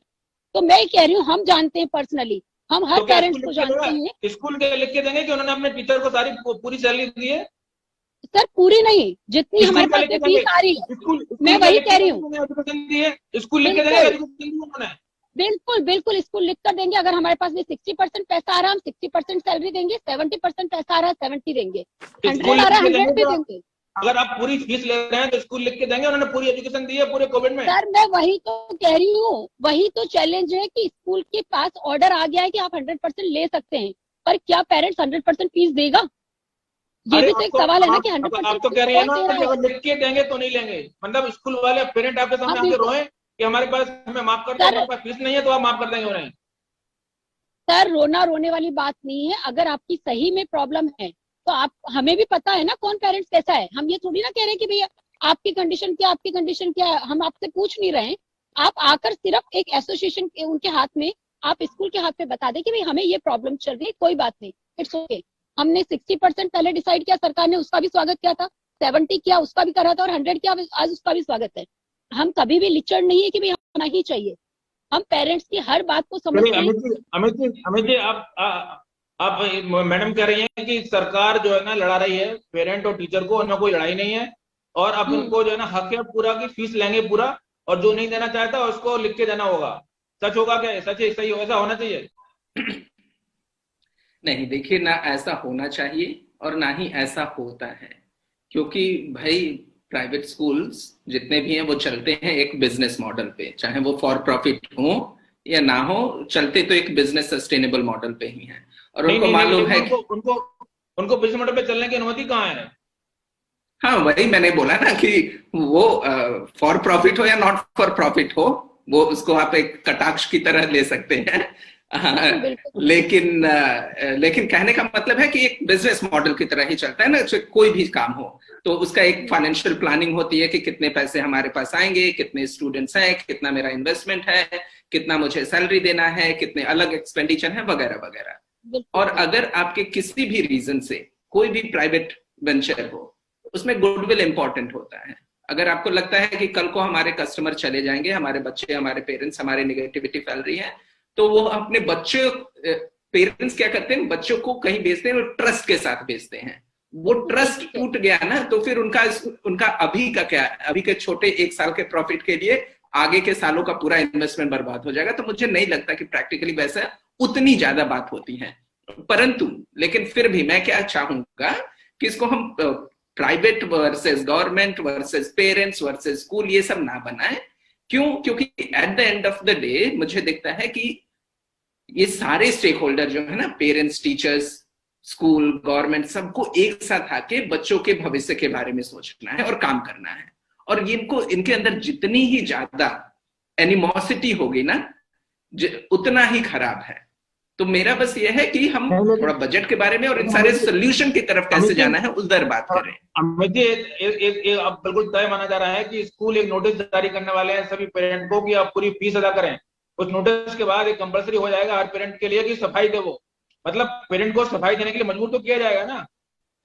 तो मैं कह रही हूँ हम जानते हैं पर्सनली, हम हर तो क्या पेरेंट्स को जानते हैं। स्कूल के लिख के देंगे कि उन्होंने अपने टीचर को सारी पूरी सैलरी दी है? सर पूरी नहीं, जितनी हमारे स्कूल का पास लिख के फीस आ रही है, मैं वही कह रही हूँ। एजुकेशन दी है, स्कूल लिख के देंगे बिल्कुल एजुकेशन दी है उन्होंने? बिल्कुल बिल्कुल स्कूल लिख कर देंगे। अगर हमारे पास भी 60% पैसा आ रहा है, हम 60% सैलरी देंगे, 70% पैसा आ रहा है 70 देंगे, 100 आ रहा है 100 भी देंगे। अगर आप पूरी फीस ले रहे हैं तो स्कूल लिख के देंगे उन्होंने पूरी एजुकेशन दी है पूरे कोविड में? सर मैं वही तो कह रही हूँ, वही तो चैलेंज है कि स्कूल के पास ऑर्डर आ गया है कि आप 100% ले सकते हैं, पर क्या पेरेंट्स 100% फीस देगा? ये भी तो एक सवाल है ना कि 100% आप तो कह रही है ना कि अगर लिख के देंगे तो नहीं लेंगे, मतलब स्कूल वाले पेरेंट आपके सामने आके रोए कि हमारे पास, हमें माफ कर दो, हमारे पास फीस नहीं है, तो आप माफ कर देंगे उन्हें? सर रोना रोने वाली बात नहीं है। अगर आपकी सही में प्रॉब्लम है तो आप, हमें भी पता है ना कौन पेरेंट्स कैसा है। हम ये थोड़ी ना कह रहे हैं कि भैया आपकी कंडीशन क्या, आपकी कंडीशन क्या है, हम आपसे पूछ नहीं रहे हैं। आप आकर सिर्फ एक एसोसिएशन के उनके हाथ में, आप स्कूल के हाथ में बता दें कि भाई हमें ये प्रॉब्लम चल रही है, कोई बात नहीं, इट्स ओके। हमने 60% पहले डिसाइड किया, सरकार ने उसका भी स्वागत किया था, 70 किया उसका भी करा था, और 100 किया आज उसका भी स्वागत है। हम कभी भी लिचड़ नहीं है कि भाई होना ही चाहिए, हम पेरेंट्स की हर बात को समझते हैं। अमित जी, आप मैडम कह रही हैं कि सरकार जो है ना लड़ा रही है पेरेंट और टीचर को, उन्हें कोई लड़ाई नहीं है, और अब उनको जो है ना हक है पूरा की फीस लेंगे पूरा, और जो नहीं देना चाहता उसको लिख के देना होगा। सच होगा क्या? सच है, सही ऐसा होना चाहिए? नहीं, देखिए, ना ऐसा होना चाहिए और ना ही ऐसा होता है, क्योंकि भाई प्राइवेट स्कूल्स जितने भी हैं वो चलते हैं एक बिजनेस मॉडल पे, चाहे वो फॉर प्रॉफिट हो या ना हो, चलते तो एक बिजनेस सस्टेनेबल मॉडल पे ही है। और उनको मालूम है कि उनको बिजनेस मॉडल पे चलने की अनुमति कहाँ है? हाँ, वही मैंने बोला ना कि वो फॉर प्रॉफिट हो या नॉट फॉर प्रॉफिट हो, वो उसको आप एक कटाक्ष की तरह ले सकते हैं। लेकिन कहने का मतलब है कि एक बिजनेस मॉडल की तरह ही चलता है ना, कोई भी काम हो तो उसका एक फाइनेंशियल प्लानिंग होती है कि कितने पैसे हमारे पास आएंगे, कितने स्टूडेंट्स हैं, कितना मेरा इन्वेस्टमेंट है, कितना मुझे सैलरी देना है, कितने अलग एक्सपेंडिचर है, वगैरह वगैरह। और अगर आपके किसी भी रीजन से कोई भी प्राइवेट वेंचर हो, उसमें गुडविल इंपॉर्टेंट होता है। अगर आपको लगता है कि कल को हमारे कस्टमर चले जाएंगे, हमारे बच्चे, हमारे पेरेंट्स, हमारे नेगेटिविटी फैल रही है, तो वो अपने बच्चों, पेरेंट्स क्या करते हैं, बच्चों को कहीं भेजते हैं, वो ट्रस्ट के साथ भेजते हैं। वो ट्रस्ट टूट गया ना, तो फिर उनका अभी का क्या, अभी के छोटे 1 साल के प्रॉफिट के लिए आगे के सालों का पूरा इन्वेस्टमेंट बर्बाद हो जाएगा। तो मुझे नहीं लगता कि प्रैक्टिकली वैसा उतनी ज्यादा बात होती है। परंतु लेकिन फिर भी मैं क्या चाहूंगा कि इसको हम private versus government versus parents versus school ये सब ना बनाए। क्यों? क्योंकि eight the end of the day मुझे दिखता है कि ये सारे स्टेक होल्डर जो है ना, पेरेंट्स, टीचर्स, स्कूल, गवर्नमेंट, सबको एक साथ आके बच्चों के भविष्य के बारे में सोचना है और काम करना है। और इनके अंदर जितनी ही ज्यादा एनिमोसिटी होगी ना, उतना ही खराब है। तो मेरा बस ये है कि हम थोड़ा बजट के बारे में और इन सारे सोल्यूशन की तरफ कैसे जाना है उधर बात करें। अमित जी, अब बिल्कुल तय माना जा रहा है कि स्कूल एक नोटिस जारी करने वाले हैं सभी पेरेंट को कि आप पूरी फीस अदा करें। उस नोटिस के बाद एक कंपलसरी हो जाएगा हर पेरेंट के लिए कि सफाई दे, वो मतलब पेरेंट को सफाई देने के लिए मजबूर तो किया जाएगा ना।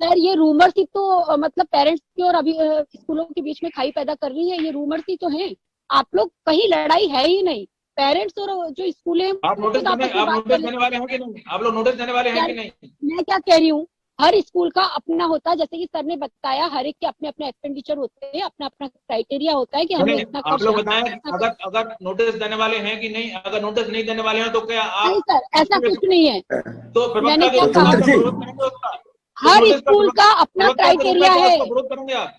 सर ये रूमर्स ही तो मतलब पेरेंट्स की और अभी स्कूलों के बीच में खाई पैदा कर रही है, ये रूमर्स ही तो हैं। आप लोग, कहीं लड़ाई है ही नहीं। पेरेंट्स और जो स्कूल है आप नोटिस देने वाले हैं कि नहीं? आप लोग नोटिस देने वाले हैं कि नहीं? मैं क्या कह रही हूँ, हर स्कूल का अपना होता है, जैसे कि सर ने बताया, हर एक के अपने अपने एक्सपेंडिचर होते हैं, अपना अपना क्राइटेरिया होता है कि हमें इतना आप लोग बताएं अगर नोटिस देने वाले हैं कि नहीं। अगर नोटिस नहीं देने वाले हैं तो क्या आप? नहीं सर, ऐसा कुछ नहीं है। तो मैंने क्या कहा, हर स्कूल का अपना क्राइटेरिया है। विरोध करेंगे आप?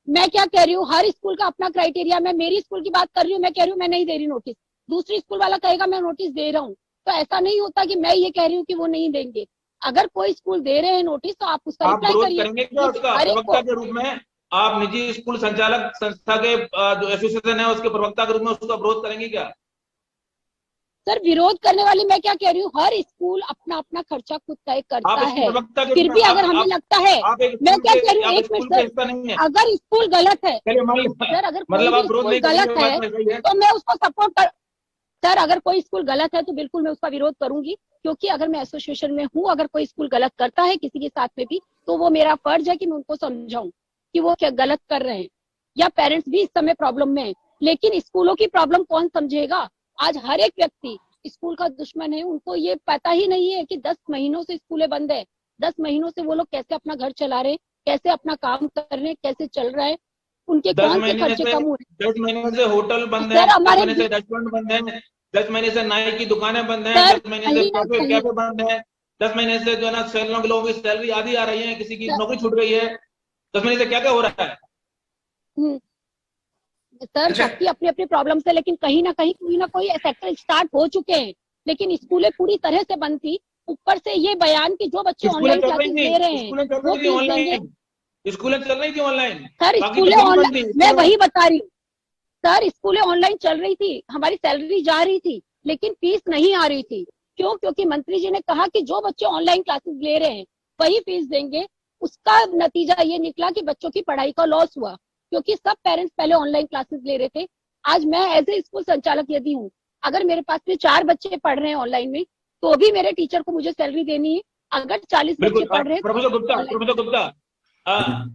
मैं क्या कह रही हूँ, हर स्कूल का अपना क्राइटेरिया। मैं मेरी स्कूल की बात कर रही हूँ, मैं कह रही हूँ मैं नहीं दे रही नोटिस, दूसरी स्कूल वाला कहेगा मैं नोटिस दे रहा हूँ। तो ऐसा नहीं होता कि मैं ये कह रही हूँ कि वो नहीं देंगे। अगर कोई स्कूल दे रहे हैं नोटिस तो आप उसका रिप्लाई करिए। प्रवक्ता के रूप में आप निजी स्कूल संचालक संस्था के जो एसोसिएशन है उसके प्रवक्ता के रूप में उसका विरोध करेंगे क्या? सर विरोध करने वाली मैं क्या कह रही हूँ, हर स्कूल अपना अपना खर्चा खुद तय करता है। फिर भी अगर हमें लगता है, मैं क्या कह रही हूँ, एक मिनट सर, अगर स्कूल गलत है सर, अगर कोई स्कूल गलत है तो मैं उसको सपोर्ट कर। सर अगर कोई स्कूल गलत है तो बिल्कुल मैं उसका विरोध करूंगी, क्योंकि अगर मैं एसोसिएशन में हूँ, अगर कोई स्कूल गलत करता है किसी के साथ में भी, तो वो मेरा फर्ज है कि मैं उनको समझाऊं कि वो क्या गलत कर रहे हैं। या पेरेंट्स भी इस समय प्रॉब्लम में है, लेकिन स्कूलों की प्रॉब्लम कौन समझेगा? आज हर एक व्यक्ति स्कूल का दुश्मन है। उनको ये पता ही नहीं है कि 10 महीनों से स्कूलें बंद है। 10 महीनों से वो लोग कैसे अपना घर चला रहे, कैसे अपना काम कर रहे हैं, कैसे चल रहा है, उनके कौन से खर्चे कम हुए। 10 महीने से होटल बंद है, 10 महीने से रेस्टोरेंट बंद है, 10 महीने से नाई की दुकानें बंद हैं, 10 महीने से कैफे बंद है, 10 महीने से जो है ना सैलून के लोगों की सैलरी आधी आ रही है, किसी की नौकरी छूट गई है। 10 महीने से क्या क्या हो रहा है? सर सबकी अपनी अपनी प्रॉब्लम है, लेकिन कहीं ना कहीं कोई ना कोई सेक्टर स्टार्ट हो चुके हैं, लेकिन स्कूलें पूरी तरह से बंद थी। ऊपर से ये बयान कि जो बच्चे ऑनलाइन क्लासेस ले रहे हैं वो फीस देंगे। स्कूलें चल रही थी ऑनलाइन सर, स्कूलें ऑनलाइन, मैं वही बता रही हूँ सर, स्कूलें ऑनलाइन चल रही थी, हमारी सैलरी जा रही थी, लेकिन फीस नहीं आ रही थी। क्यों? क्योंकि मंत्री जी ने कहा कि जो बच्चे ऑनलाइन क्लासेस ले रहे हैं वही फीस देंगे। उसका नतीजा ये निकला कि बच्चों की पढ़ाई का लॉस हुआ, क्योंकि सब पेरेंट्स पहले ऑनलाइन क्लासेस ले रहे थे। आज मैं एज ए स्कूल संचालक यदि हूँ, अगर मेरे पास में 4 बच्चे पढ़ रहे हैं ऑनलाइन में, तो भी मेरे टीचर को मुझे सैलरी देनी है। अगर 40 बच्चे पढ़ रहे हैं, प्रोफेसर गुप्ता,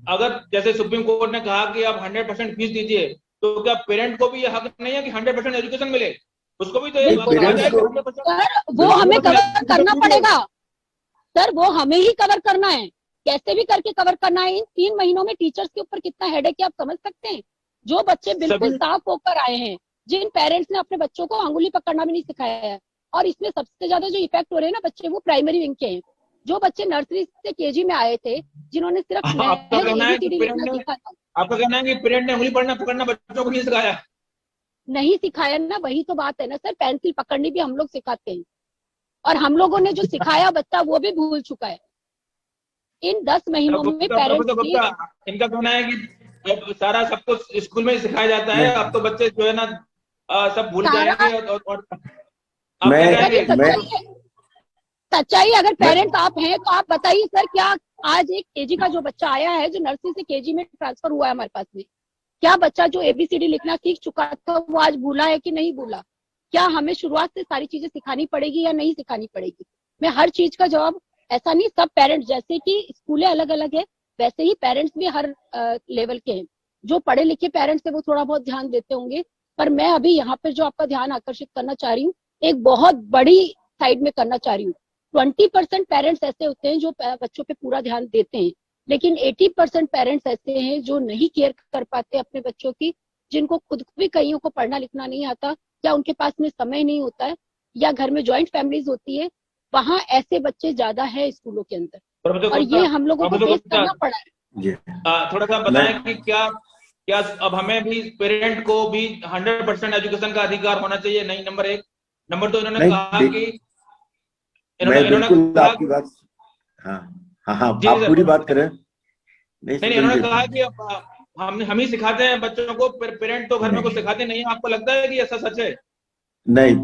अगर जैसे सुप्रीम कोर्ट ने कहा कि आप 100% फीस दीजिए, तो क्या पेरेंट को भी ये हक नहीं है कि 100% एजुकेशन मिले? उसको भी तो ये सर वो हमें कवर करना पड़ेगा। सर वो हमें ही कवर करना है, कैसे भी करके कवर करना है। इन 3 महीनों में टीचर्स के ऊपर कितना हेडेक है आप समझ सकते हैं। जो बच्चे बिल्कुल साफ होकर आए हैं, जिन पेरेंट्स ने अपने बच्चों को अंगुली पकड़ना भी नहीं सिखाया है, और इसमें सबसे ज्यादा जो इफेक्ट हो रहे हैं ना बच्चे, वो प्राइमरी विंग के हैं। जो बच्चे नर्सरी से केजी में आए थे, जिन्होंने सिर्फ आपका कहना है कि पेरेंट ने अंगुली पकड़ना बच्चों को नहीं सिखाया? नहीं सिखाया ना, वही तो बात है ना सर। पेंसिल पकड़नी भी हम लोग सिखाते हैं, और हम लोगों ने जो सिखाया बच्चा वो भी भूल चुका है। इन 10 महीनों में पेरेंट्स, इनका कहना है कि सारा सब कुछ स्कूल में ही सिखाया जाता है, अब तो बच्चे जो है ना सब भूल जाएंगे। और सच्चाई अगर पेरेंट्स आप हैं तो आप बताइए सर, क्या आज एक केजी का जो बच्चा आया है, जो नर्सरी से केजी में ट्रांसफर हुआ है हमारे पास में, क्या बच्चा जो एबीसीडी लिखना सीख चुका था वो आज भूला है कि नहीं भूला? क्या हमें शुरुआत से सारी चीजें सिखानी पड़ेगी या नहीं सिखानी पड़ेगी? मैं हर चीज का जवाब, ऐसा नहीं, सब पेरेंट्स, जैसे कि स्कूलें अलग अलग है वैसे ही पेरेंट्स भी हर लेवल के हैं। जो पढ़े लिखे पेरेंट्स है वो थोड़ा बहुत ध्यान देते होंगे, पर मैं अभी यहाँ पे जो आपका ध्यान आकर्षित करना चाह रही हूँ, एक बहुत बड़ी साइड में करना चाह रही हूँ। 20% पेरेंट्स ऐसे होते हैं जो बच्चों पे पूरा ध्यान देते हैं, लेकिन 80% पेरेंट्स ऐसे हैं जो नहीं केयर कर पाते अपने बच्चों की, जिनको खुद भी कईयों को पढ़ना लिखना नहीं आता, या उनके पास में समय नहीं होता है, या घर में जॉइंट फैमिलीज होती है, वहाँ ऐसे बच्चे ज्यादा है स्कूलों के अंदर, और ये हम लोगों को फेस करना पड़ा है। थोड़ा सा बताएं कि क्या अब हमें भी पेरेंट को भी 100% एजुकेशन का अधिकार होना चाहिए? नहीं, नंबर 1। नंबर 2, इन्होंने कहा कि बिल्कुल आपकी बात, हाँ, आप पूरी बात करें। नहीं, इन्होंने कहा कि हम ही सिखाते हैं बच्चों को, पेरेंट तो घर में कुछ सिखाते नहीं है। आपको लगता है कि ऐसा सच है? नहीं,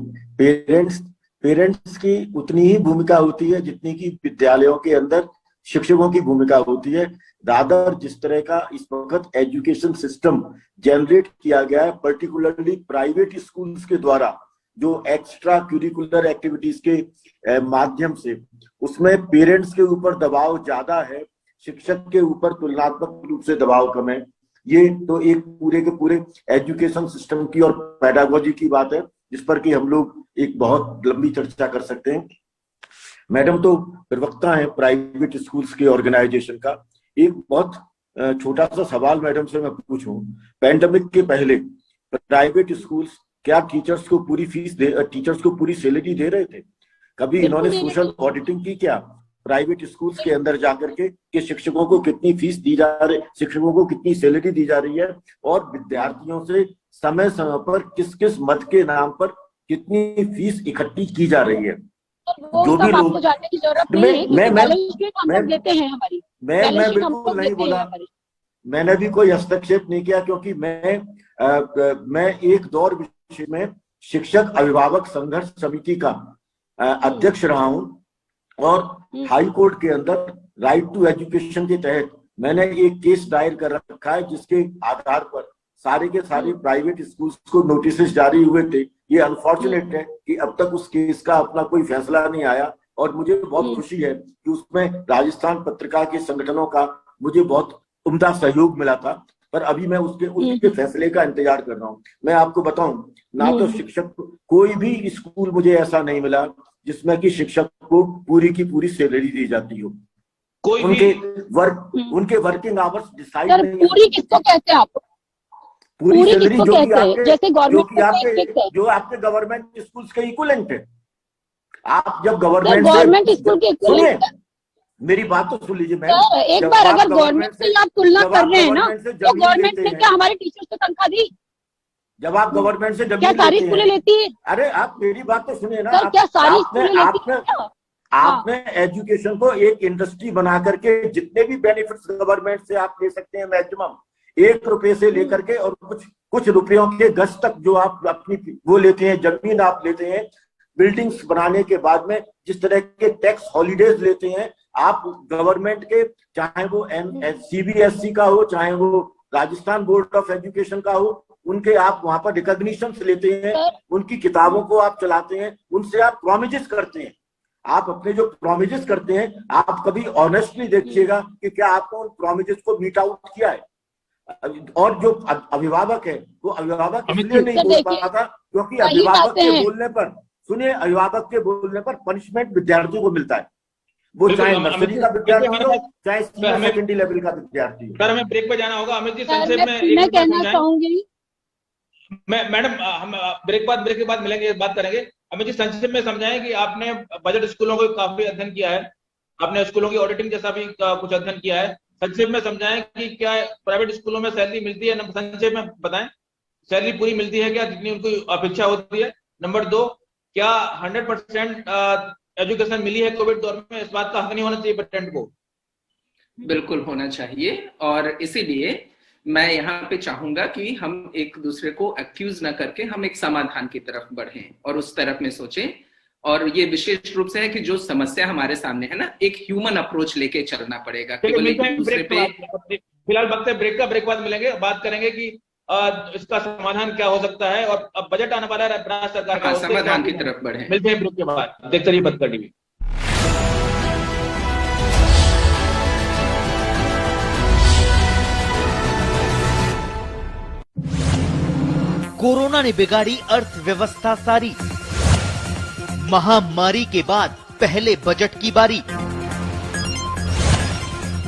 पेरेंट्स की उतनी ही भूमिका होती है जितनी की विद्यालयों के अंदर शिक्षकों की भूमिका होती है। रादर जिस तरह का इस वक्त एजुकेशन सिस्टम जनरेट किया गया है, पर्टिकुलरली प्राइवेट स्कूल्स के द्वारा, जो एक्स्ट्रा क्यूरिकुलर एक्टिविटीज के माध्यम से, उसमें पेरेंट्स के ऊपर दबाव ज्यादा है, शिक्षक के ऊपर तुलनात्मक रूप से दबाव कम है। ये तो एक पूरे के पूरे एजुकेशन सिस्टम की और पेडागोजी की बात है, जिस पर कि हम लोग एक बहुत लंबी चर्चा कर सकते हैं। मैडम तो प्रवक्ता है प्राइवेट स्कूल्स के ऑर्गेनाइजेशन का। एक बहुत छोटा सा सवाल मैडम से मैं पूछूं, पैंडेमिक के पहले प्राइवेट स्कूल्स क्या टीचर्स को पूरी फीस टीचर्स को पूरी सैलरी दे रहे थे? कभी इन्होंने सोशल ऑडिटिंग की क्या प्राइवेट स्कूल्स के अंदर जाकर के कि शिक्षकों को कितनी फीस दी जा रही, शिक्षकों को कितनी सैलरी दी जा रही है, और विद्यार्थियों से समय समय पर किस किस मद के नाम पर कितनी फीस इकट्ठी की जा रही है? जो भी लोग जानने की जरूरत नहीं है, मैं देते हैं हमारी, मैं बिल्कुल नहीं बोला, मैंने भी कोई हस्तक्षेप नहीं किया, क्योंकि मैं एक दौर विषय में शिक्षक अभिभावक संघर्ष समिति का अध्यक्ष रहा हूं, और हाई कोर्ट के अंदर राइट टू एजुकेशन के तहत मैंने एक केस दायर कर रखा है, जिसके आधार पर सारे के सारे प्राइवेट स्कूल्स को नोटिस जारी हुए थे। ये अनफॉर्चुनेट है कि अब तक उस केस का अपना कोई फैसला नहीं आया, और मुझे बहुत खुशी है कि उसमें राजस्थान पत्रकार के संगठनों का मुझे बहुत उम्दा सहयोग मिला था, पर अभी मैं उसके फैसले का इंतजार कर रहा हूँ। मैं आपको बताऊं, ना तो शिक्षक कोई भी स्कूल मुझे ऐसा नहीं मिला जिसमें कि शिक्षक को पूरी की पूरी सैलरी दी जाती हो। कोई उनके वर्किंग आवर्स डिसाइड नहीं। पूरी किसको कहते हैं आप? पूरी सैलरी जो कि आपके गवर्नमेंट स्कूल्स के इक्विवेलेंट है। आप जब गवर्नमेंट स्कूल के सुनिए, मेरी बात तो सुन लीजिए मैम। एक बार अगर गवर्नमेंट से आप तुलना कर रहे हैं ना, तो गवर्नमेंट ने क्या हमारे टीचर्स को तनख्वाह दी? जब आप गवर्नमेंट से क्या सारी स्कूलें लेती है? अरे आप मेरी बात तो सुनिए ना। क्या सारी स्कूलें लेती है? आपने एजुकेशन को एक इंडस्ट्री बना करके जितने भी बेनिफिट्स गवर्नमेंट से आप ले सकते हैं, मैक्सिमम 1 रुपए से लेकर के और कुछ रुपयों के गज तक जो आप अपनी वो लेते हैं, जमीन आप लेते हैं, बिल्डिंग्स बनाने के बाद में जिस तरह के टैक्स हॉलीडेज लेते हैं आप गवर्नमेंट के, चाहे वो CBSE का हो, चाहे वो राजस्थान बोर्ड ऑफ एजुकेशन का हो, उनके आप वहां पर रिकॉग्निशन लेते हैं, उनकी किताबों को आप चलाते हैं, उनसे आप प्रोमिस करते हैं। आप अपने जो प्रोमिस करते हैं, आप कभी ऑनेस्टली देखिएगा कि क्या आपने उन प्रोमिस को मीट आउट किया है। और जो अभिभावक है वो अभिभावक इसलिए नहीं बोल पाता क्योंकि अभिभावक के बोलने पर, सुनिए, अभिभावक के बोलने पर पनिशमेंट विद्यार्थियों को मिलता है, वो चाहे नर्सरी का विद्यार्थी हो चाहे सेकेंडरी लेवल का विद्यार्थी हो। सर हमें ब्रेक पे जाना होगा। अमित जी संक्षेप में मैं कहना चाहूंगी, मैडम हम ब्रेक के बाद मिलेंगे, बात करेंगे। अमित जी संक्षेप में समझाएं कि आपने बजट स्कूलों को काफी अध्ययन किया है, आपने स्कूलों की ऑडिटिंग जैसा भी कुछ अध्ययन किया है, संक्षेप में समझाएं कि क्या प्राइवेट स्कूलों में सैलरी मिलती है? संक्षेप में बताएं, सैलरी पूरी मिलती है क्या जितनी उनको अपेक्षा होती है? नंबर 2, क्या 100% एजुकेशन मिली है कोविड दौर में? इस बात का हक नहीं होना चाहिए पेरेंट को? बिल्कुल होना चाहिए, और इसीलिए मैं यहाँ पे चाहूंगा कि हम एक दूसरे को एक्यूज ना करके हम एक समाधान की तरफ बढ़ें और उस तरफ में सोचें। और ये विशेष रूप से है कि जो समस्या हमारे सामने है ना, एक ह्यूमन अप्रोच लेके चलना पड़ेगा। फिलहाल वक्त है ब्रेक का, ब्रेक बाद मिलेंगे, बात करेंगे कि इसका समाधान क्या हो सकता है, और अब बजट आने वाला है राज्य सरकार का, समाधान की तरफ बढ़े। मिलते हैं ब्रेक के बाद, देखते रहिए बदकर टीवी। कोरोना ने बिगाड़ी अर्थव्यवस्था सारी, महामारी के बाद पहले बजट की बारी,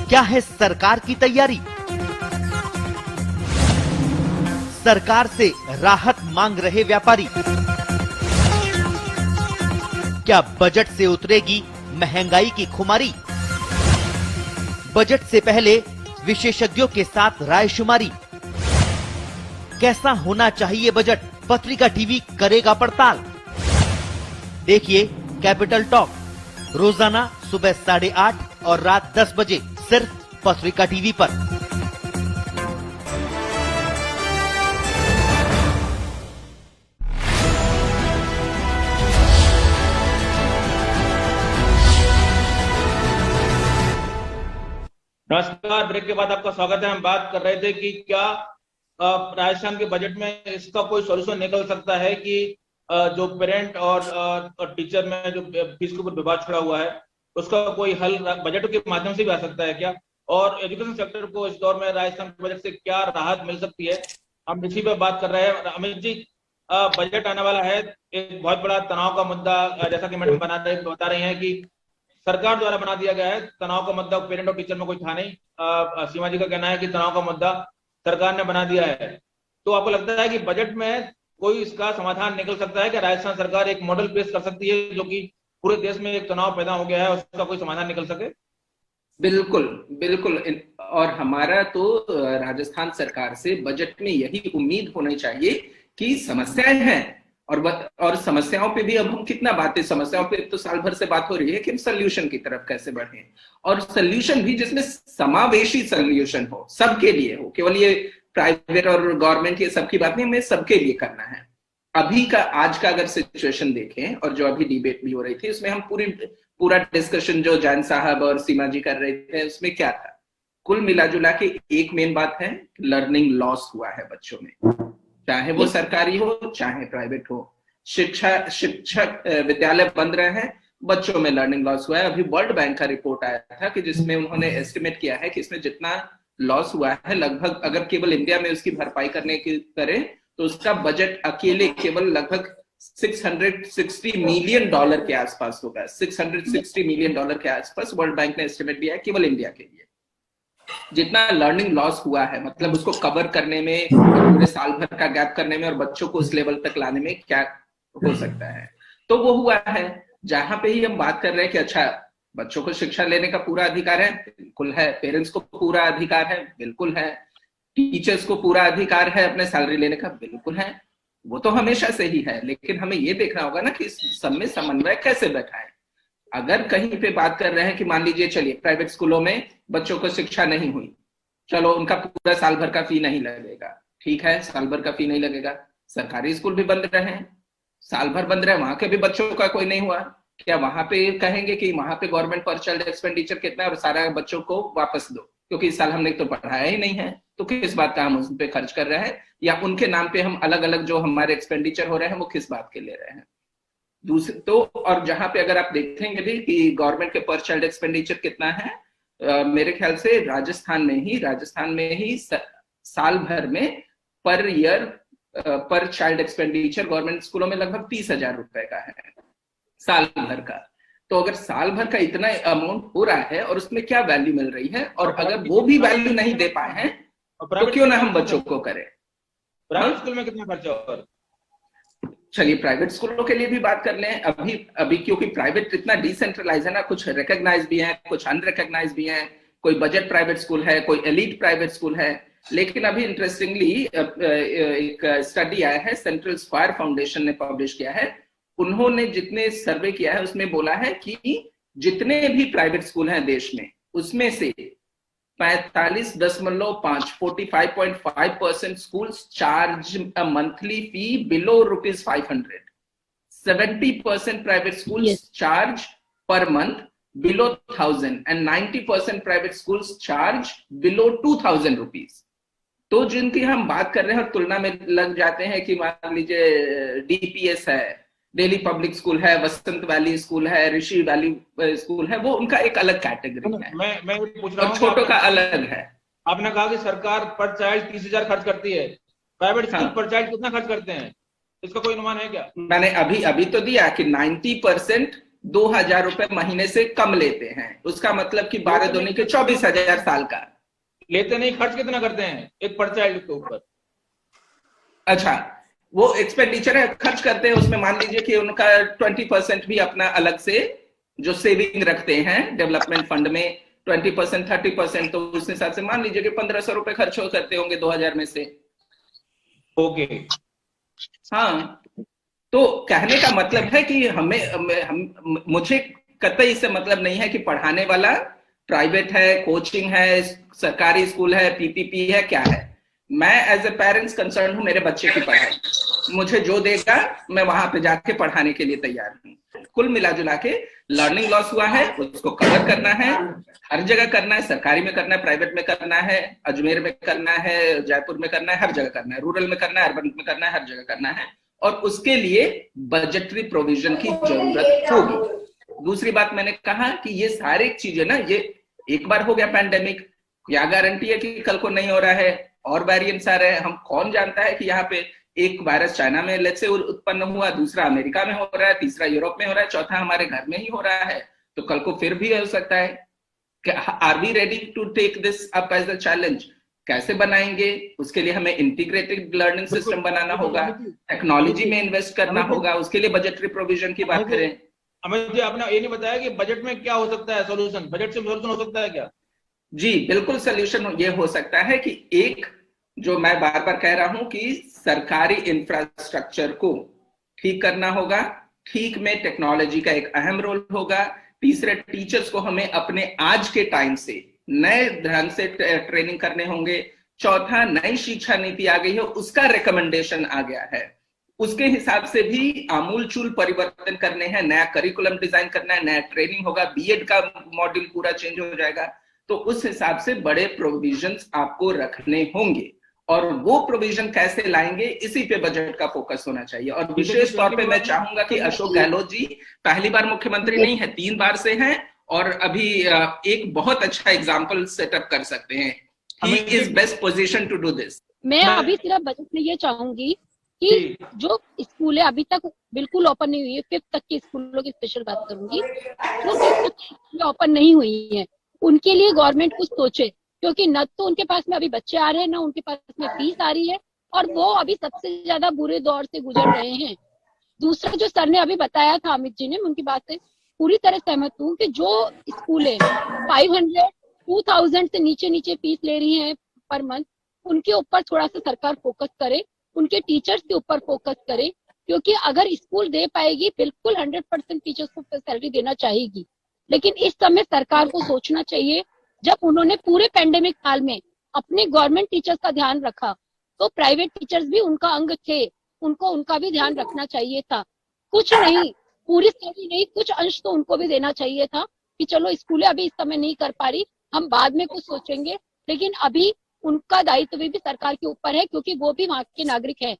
क्या है सरकार की तैयारी? सरकार से राहत मांग रहे व्यापारी, क्या बजट से उतरेगी महंगाई की खुमारी? बजट से पहले विशेषज्ञों के साथ रायशुमारी, कैसा होना चाहिए बजट? पत्रिका टीवी करेगा पड़ताल। देखिए कैपिटल टॉक रोजाना सुबह 8:30 और रात 10 बजे सिर्फ पत्रिका टीवी पर। नमस्कार, ब्रेक के बाद आपका स्वागत है। हम बात कर रहे थे कि क्या राजस्थान के बजट में इसका कोई सॉल्यूशन निकल सकता है कि जो पेरेंट और टीचर में जो फीस के ऊपर विवाद छड़ा हुआ है उसका कोई हल बजट के माध्यम से भी आ सकता है क्या? और एजुकेशन सेक्टर को इस दौर में राजस्थान के बजट से क्या राहत मिल सकती है? हम इसी पे बात कर रहे हैं। अमित जी बजट आने वाला है, एक बहुत बड़ा तनाव का मुद्दा, जैसा कि मैडम बता रही हैं कि सरकार द्वारा बना दिया गया है। तनाव का मुद्दा पेरेंट और टीचर में कोई था नहीं। सीमा जी का कहना है कि तनाव का मुद्दा सरकार ने बना दिया है। तो आपको लगता है कि बजट में कोई इसका समाधान निकल सकता है कि राजस्थान सरकार एक मॉडल पेश कर सकती है जो कि पूरे देश में एक तनाव पैदा हो गया है, उसका कोई समाधान निकल सके? बिल्कुल बिल्कुल। और हमारा तो राजस्थान सरकार से बजट में यही उम्मीद होनी चाहिए कि समस्याएं हैं और समस्याओं पे भी अब हम कितना बातें, समस्याओं पे तो साल भर से बात हो रही है कि हम सोल्यूशन की तरफ कैसे बढ़े, और सोल्यूशन भी जिसमें समावेशी सोल्यूशन हो, सबके लिए हो। केवल ये प्राइवेट और गवर्नमेंट ये सबकी बात नहीं, हमें सबके लिए करना है। अभी का आज का अगर सिचुएशन देखें और जो अभी डिबेट भी हो रही थी उसमें हम पूरा डिस्कशन जो जैन साहब और सीमा जी कर रहे थे उसमें क्या था, कुल मिला जुला के एक मेन बात है, लर्निंग लॉस हुआ है बच्चों में, चाहे वो सरकारी हो चाहे प्राइवेट हो। शिक्षक विद्यालय बंद रहे हैं, बच्चों में लर्निंग लॉस हुआ है। अभी वर्ल्ड बैंक का रिपोर्ट आया था कि जिसमें उन्होंने एस्टिमेट किया है कि इसमें जितना लॉस हुआ है लगभग, अगर केवल इंडिया में उसकी भरपाई करने की करें तो उसका बजट अकेले केवल लगभग $660 मिलियन के आसपास होगा। $660 मिलियन के आसपास वर्ल्ड बैंक ने एस्टिमेट दिया है केवल इंडिया के लिए। जितना लर्निंग लॉस हुआ है, मतलब उसको कवर करने में, पूरे साल भर का गैप करने में और बच्चों को उस लेवल तक लाने में क्या हो सकता है, तो वो हुआ है। जहां पे ही हम बात कर रहे हैं कि अच्छा बच्चों को शिक्षा लेने का पूरा अधिकार है, बिल्कुल है। पेरेंट्स को पूरा अधिकार है, बिल्कुल है। टीचर्स को पूरा अधिकार है अपने सैलरी लेने का, बिल्कुल है। वो तो हमेशा से ही है, लेकिन हमें ये देखना होगा ना कि इस सब में समन्वय कैसे बैठाएं। अगर कहीं पे बात कर रहे हैं कि मान लीजिए चलिए प्राइवेट स्कूलों में बच्चों को शिक्षा नहीं हुई, चलो उनका पूरा साल भर का फी नहीं लगेगा, ठीक है, साल भर का फी नहीं लगेगा। सरकारी स्कूल भी बंद रहे हैं, साल भर बंद रहे, वहां के भी बच्चों का कोई नहीं हुआ, क्या वहां पे कहेंगे कि वहां पे गवर्नमेंट पर चाइल्ड एक्सपेंडिचर कितना है और सारा बच्चों को वापस दो, क्योंकि इस साल हमने तो पढ़ाया ही नहीं है, तो किस बात का हम उन पे खर्च कर रहे हैं, या उनके नाम पे हम अलग अलग जो हमारे एक्सपेंडिचर हो रहे हैं वो किस बात के ले रहे हैं। दूसरे तो, और जहां पे अगर आप देखेंगे भी कि गवर्नमेंट के पर चाइल्ड एक्सपेंडिचर कितना है, मेरे ख्याल से राजस्थान में ही साल भर में पर ईयर पर चाइल्ड एक्सपेंडिचर गवर्नमेंट स्कूलों में लगभग 30,000 रुपए का है साल भर का। तो अगर साल भर का इतना अमाउंट हो रहा है और उसमें क्या वैल्यू मिल रही है, और अगर वो भी वैल्यू नहीं दे पाए हैं तो क्यों ना हम बच्चों को करें। प्राइवेट स्कूल में कितना खर्चा और चलिए प्राइवेट स्कूलों के लिए भी बात कर लें। अभी क्योंकि प्राइवेट इतना डिसेंट्रलाइज है ना, कुछ रिकॉग्नाइज भी है, कुछ अनरिकॉग्नाइज भी है, कोई बजट प्राइवेट स्कूल है, कोई एलीट प्राइवेट स्कूल है। लेकिन अभी इंटरेस्टिंगली एक स्टडी आया है, सेंट्रल स्क्वायर फाउंडेशन ने पब्लिश किया है। उन्होंने जितने सर्वे किया है उसमें बोला है कि जितने भी प्राइवेट स्कूल हैं देश में, उसमें से 45.5% schools charge a monthly fee below ₹500. 70% private schools charge per month below 1,000 and 90% private schools charge below 2,000 rupees. तो जिनकी हम बात कर रहे हैं और तुलना में लग जाते हैं कि मान लीजिए DPS है, दिल्ली पब्लिक स्कूल है, वसंत वैली स्कूल है, ऋषि वैली स्कूल है, वो उनका एक अलग कैटेगरी है। मैं पूछ रहा हूँ, छोटों का अलग है। आपने कहा कि सरकार पर चाइल्ड 30,000 खर्च करती है, प्राइवेट स्कूल पर चाइल्ड कितना खर्च करते हैं, इसका कोई अनुमान है क्या? मैंने अभी तो दिया कि 90% 2,000 रुपए महीने से कम लेते हैं, उसका मतलब कि 12 दूनी के 24,000 साल का लेते नहीं। खर्च कितना करते हैं एक पर चाइल्ड के ऊपर? अच्छा, वो एक्सपेंडिचर है, खर्च करते हैं, उसमें मान लीजिए कि उनका 20% भी अपना अलग से जो सेविंग रखते हैं डेवलपमेंट फंड में, 20% 30%, तो उस हिसाब से मान लीजिए कि 1,500 रुपए खर्च करते होंगे 2,000 में से। ओके, हाँ, तो कहने का मतलब है कि मुझे कतई इससे मतलब नहीं है कि पढ़ाने वाला प्राइवेट है, कोचिंग है, सरकारी स्कूल है, PPP है, क्या है। मैं एज ए पेरेंट्स कंसर्न हूं मेरे बच्चे की पढ़ाई, मुझे जो देगा मैं वहां पे जाके पढ़ाने के लिए तैयार हूँ। कुल मिला जुला के लर्निंग लॉस हुआ है, उसको कवर करना है, हर जगह करना है, सरकारी में करना है, प्राइवेट में करना है, अजमेर में करना है, जयपुर में करना है, हर जगह करना है, रूरल में करना है, अर्बन में करना है, हर जगह करना है, और उसके लिए बजटरी प्रोविजन की जरूरत होगी। दूसरी बात मैंने कहा कि ये सारी चीजें ना, ये एक बार हो गया पैंडेमिक, क्या गारंटी है कि कल को नहीं हो रहा है, और वेरिएंट्स आ रहे हैं, हम कौन जानता है कि यहाँ पे एक वायरस चाइना में लेट्स से उत्पन्न हुआ, दूसरा अमेरिका में हो रहा है, तीसरा यूरोप में हो रहा है, चौथा हमारे घर में ही हो रहा है, तो कल को फिर भी हो सकता है। Are we ready to take this up as the challenge? कैसे बनाएंगे? उसके लिए हमें इंटीग्रेटेड लर्निंग सिस्टम बनाना होगा, टेक्नोलॉजी में इन्वेस्ट करना होगा, उसके लिए बजटरी प्रोविजन की बात करें। अमित जी, आपने ये नहीं बताया कि बजट में क्या हो सकता है सॉल्यूशन, बजट से सॉल्यूशन हो सकता है क्या? जी बिल्कुल, सोल्यूशन ये हो सकता है कि एक, जो मैं बार बार कह रहा हूं कि सरकारी इंफ्रास्ट्रक्चर को ठीक करना होगा, ठीक में टेक्नोलॉजी का एक अहम रोल होगा। तीसरे, टीचर्स को हमें अपने आज के टाइम से नए ढंग से ट्रेनिंग करने होंगे। चौथा, नई शिक्षा नीति आ गई है, उसका रिकमेंडेशन आ गया है, उसके हिसाब से भी आमूलचूल परिवर्तन करने हैं, नया करिकुलम डिजाइन करना है, नया ट्रेनिंग होगा, बीएड का मॉड्यूल पूरा चेंज हो जाएगा। तो उस हिसाब से बड़े प्रोविजंस आपको रखने होंगे, और वो प्रोविजन कैसे लाएंगे, इसी पे बजट का फोकस होना चाहिए। और विशेष तौर पे मैं चाहूंगा कि अशोक गहलोत जी पहली बार मुख्यमंत्री नहीं है, 3 बार से हैं, और अभी एक बहुत अच्छा एग्जाम्पल सेटअप कर सकते हैं। He is best position to do this. मैं अभी सिर्फ बजट में ये चाहूंगी कि जो स्कूल है अभी तक बिल्कुल ओपन नहीं हुई है, 5th तक के स्कूलों की स्पेशल बात करूंगी, जो 5th तक की ओपन नहीं हुई है, उनके लिए गवर्नमेंट कुछ सोचे, क्योंकि न तो उनके पास में अभी बच्चे आ रहे हैं, ना उनके पास में फीस आ रही है, और वो अभी सबसे ज्यादा बुरे दौर से गुजर रहे हैं। दूसरा, जो सर ने अभी बताया था, अमित जी ने, उनकी बात से पूरी तरह सहमत हूँ कि जो स्कूल है 500, 2000 से नीचे फीस ले रही है पर मंथ, उनके ऊपर थोड़ा सा सरकार फोकस करे, उनके टीचर्स के ऊपर फोकस करे, क्योंकि अगर स्कूल दे पाएगी, बिल्कुल 100% टीचर्स को सैलरी देना चाहेगी, लेकिन इस समय सरकार को सोचना चाहिए, जब उन्होंने पूरे पैंडेमिक काल में अपने गवर्नमेंट टीचर्स का ध्यान रखा, तो प्राइवेट टीचर्स भी उनका अंग थे, उनको उनका भी ध्यान रखना चाहिए था। कुछ नहीं, पूरी सैलरी नहीं, कुछ अंश तो उनको भी देना चाहिए था कि चलो स्कूलें अभी इस समय नहीं कर पा रही, हम बाद में कुछ सोचेंगे, लेकिन अभी उनका दायित्व भी सरकार के ऊपर है, क्योंकि वो भी वहां के नागरिक है।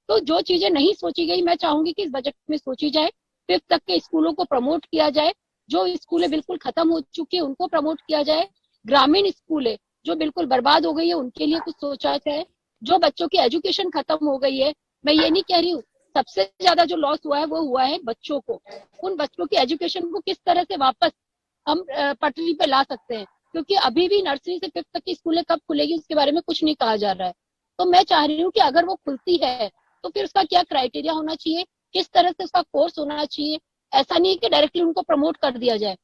तो जो चीजें नहीं सोची गई, मैं चाहूंगी कि इस बजट में सोची जाए। 5th तक के स्कूलों को प्रमोट किया जाए, जो स्कूलें बिल्कुल खत्म हो चुकी है उनको प्रमोट किया जाए, ग्रामीण स्कूल है जो बिल्कुल बर्बाद हो गई है उनके लिए कुछ सोचा जाए, जो बच्चों की एजुकेशन खत्म हो गई है, मैं ये नहीं कह रही हूँ, सबसे ज्यादा जो लॉस हुआ है वो हुआ है बच्चों को, उन बच्चों की एजुकेशन को किस तरह से वापस हम पटरी पे ला सकते हैं, क्योंकि अभी भी नर्सरी से 5th तक की स्कूलें कब खुलेगी उसके बारे में कुछ नहीं कहा जा रहा है। तो मैं चाह रही हूँ कि अगर वो खुलती है तो फिर उसका क्या क्राइटेरिया होना चाहिए, किस तरह से उसका कोर्स होना चाहिए। ऐसा नहीं कि डायरेक्टली उनको प्रमोट कर दिया जाए।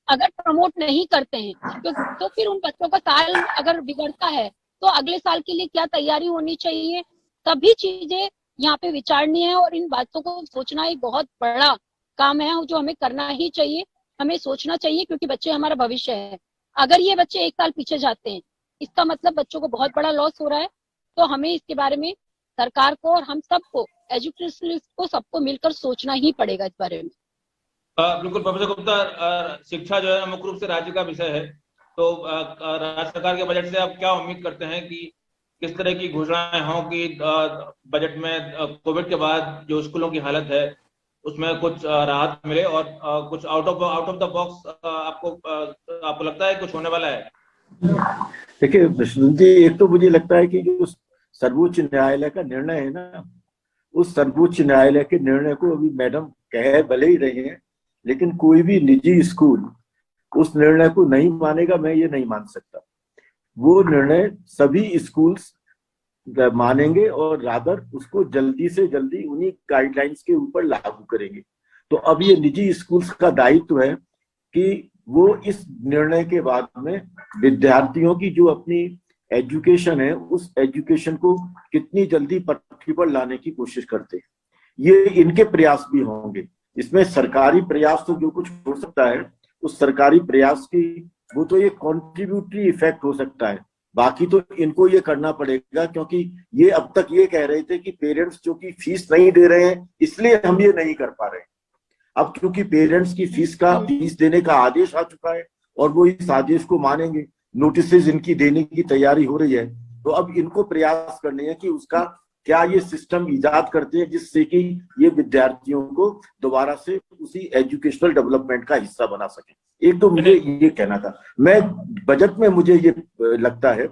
अगर प्रमोट नहीं करते हैं तो फिर उन बच्चों का साल अगर बिगड़ता है तो अगले साल के लिए क्या तैयारी होनी चाहिए, सभी चीजें यहाँ पे विचारनी है, और इन बातों को सोचना एक बहुत बड़ा काम है जो हमें करना ही चाहिए, हमें सोचना चाहिए, क्योंकि बच्चे हमारा भविष्य है। अगर ये बच्चे 1 साल पीछे जाते हैं, इसका मतलब बच्चों को बहुत बड़ा लॉस हो रहा है। तो हमें इसके बारे में सरकार को और हम सबको, एजुकेशनिस्ट को, सबको मिलकर सोचना ही पड़ेगा इस बारे में। बिल्कुल प्रोफेसर गुप्ता, शिक्षा जो है मुख्य रूप से राज्य का विषय है, तो राज्य सरकार के बजट से आप क्या उम्मीद करते हैं कि किस तरह की घोषणाएं हों कि बजट में कोविड के बाद जो स्कूलों की हालत है उसमें कुछ राहत मिले, और कुछ आउट ऑफ द बॉक्स आपको लगता है कुछ होने वाला है? देखिए विष्णु जी, एक तो मुझे लगता है कि जो सर्वोच्च न्यायालय का निर्णय है ना, उस सर्वोच्च न्यायालय के निर्णय को अभी मैडम कह भले ही रहे हैं, लेकिन कोई भी निजी स्कूल उस निर्णय को नहीं मानेगा, मैं ये नहीं मान सकता। वो निर्णय सभी स्कूल्स मानेंगे और रादर उसको जल्दी से जल्दी उन्हीं गाइडलाइंस के ऊपर लागू करेंगे। तो अब ये निजी स्कूल्स का दायित्व है कि वो इस निर्णय के बाद में विद्यार्थियों की जो अपनी एजुकेशन है उस एजुकेशन को कितनी जल्दी पटरी पर लाने की कोशिश करते हैं। ये इनके प्रयास भी होंगे। इसमें सरकारी प्रयास तो जो कुछ हो सकता है उस सरकारी प्रयास की वो तो ये कॉन्ट्रीब्यूटरी इफेक्ट हो सकता है, बाकी तो इनको ये करना पड़ेगा, क्योंकि ये अब तक ये कह रहे थे कि पेरेंट्स जो कि फीस नहीं दे रहे हैं इसलिए हम ये नहीं कर पा रहे हैं। अब क्योंकि पेरेंट्स की फीस देने का आदेश आ चुका है और वो इस आदेश को मानेंगे, नोटिसेज इनकी देने की तैयारी हो रही है, तो अब इनको प्रयास करने हैं कि उसका क्या ये सिस्टम इजाद करते हैं जिससे कि ये विद्यार्थियों को दोबारा से उसी एजुकेशनल डेवलपमेंट का हिस्सा बना सके। एक तो मुझे ये कहना था। मैं बजट में मुझे ये लगता है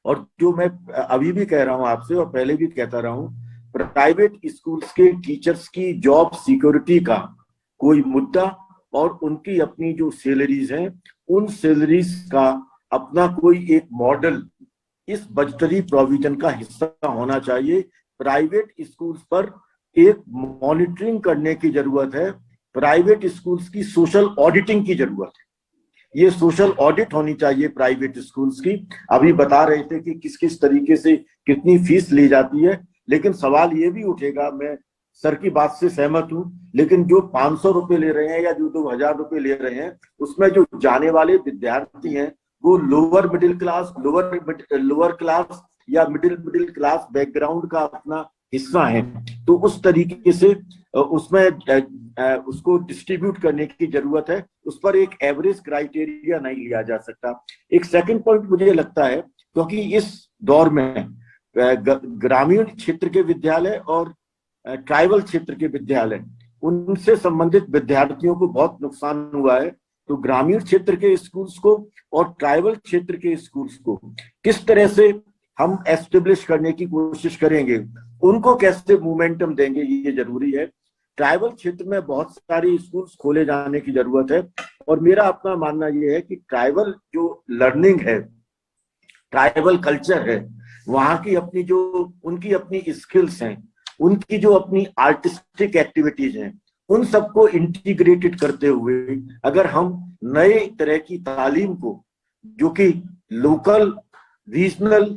और जो मैं अभी भी कह रहा हूं आपसे और पहले भी कहता रहा हूं, प्राइवेट स्कूल्स के टीचर्स की जॉब सिक्योरिटी का कोई मुद्दा और उनकी अपनी जो सैलरीज हैं, उन सैलरीज का अपना कोई एक मॉडल इस बजटरी प्रोविजन का हिस्सा होना चाहिए। प्राइवेट स्कूल्स पर एक मॉनिटरिंग करने की जरूरत है, प्राइवेट स्कूल्स की सोशल ऑडिटिंग की जरूरत है। ये सोशल ऑडिट होनी चाहिए प्राइवेट स्कूल्स की। अभी बता रहे थे कि किस किस तरीके से कितनी फीस ली जाती है, लेकिन सवाल ये भी उठेगा, मैं सर की बात से सहमत हूं, लेकिन जो 500 रुपए ले रहे हैं या जो 2000 रुपए ले रहे हैं, उसमें जो जाने वाले विद्यार्थी हैं वो lower middle class, lower class या मिडिल क्लास बैकग्राउंड का अपना हिस्सा है। तो उस तरीके से उसमें उसको डिस्ट्रीब्यूट करने की जरूरत है। उस पर एक एवरेज क्राइटेरिया नहीं लिया जा सकता। एक सेकंड पॉइंट मुझे लगता है, क्योंकि इस दौर में ग्रामीण क्षेत्र के विद्यालय और ट्राइबल क्षेत्र के विद्यालय, उनसे संबंधित विद्यार्थियों को बहुत नुकसान हुआ है। तो ग्रामीण क्षेत्र के स्कूल्स को और ट्राइबल क्षेत्र के स्कूल्स को किस तरह से हम एस्टेब्लिश करने की कोशिश करेंगे, उनको कैसे मोमेंटम देंगे, ये जरूरी है। ट्राइबल क्षेत्र में बहुत सारे स्कूल्स खोले जाने की जरूरत है। और मेरा अपना मानना यह है कि ट्राइबल जो लर्निंग है, ट्राइबल कल्चर है, वहां की अपनी जो उनकी अपनी स्किल्स हैं, उनकी जो अपनी आर्टिस्टिक एक्टिविटीज हैं, उन सबको इंटीग्रेटेड करते हुए अगर हम नए तरह की तालीम को, जो कि लोकल, रीजनल,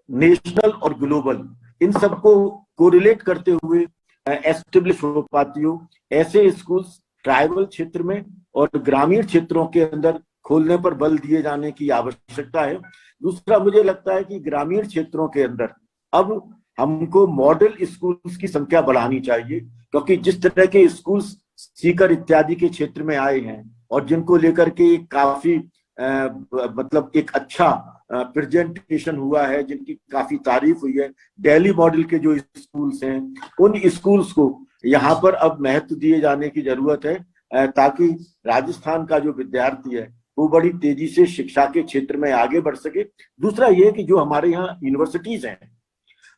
नेशनल और ग्लोबल, इन सबको कोरिलेट करते हुए एस्टेब्लिश हो पाती हो, ऐसे स्कूल्स ट्राइबल क्षेत्र में और ग्रामीण क्षेत्रों के अंदर खोलने पर बल दिए जाने की आवश्यकता है। दूसरा, मुझे लगता है कि ग्रामीण क्षेत्रों के अंदर अब हमको मॉडल स्कूल्स की संख्या बढ़ानी चाहिए, क्योंकि जिस तरह के स्कूल्स सीकर इत्यादि के क्षेत्र में आए हैं और जिनको लेकर के काफी मतलब एक अच्छा प्रेजेंटेशन हुआ है, जिनकी काफी तारीफ हुई है, दिल्ली मॉडल के जो स्कूल्स हैं, उन स्कूल्स को यहाँ पर अब महत्व दिए जाने की जरूरत है, ताकि राजस्थान का जो विद्यार्थी है वो बड़ी तेजी से शिक्षा के क्षेत्र में आगे बढ़ सके। दूसरा ये कि जो हमारे यहाँ यूनिवर्सिटीज हैं,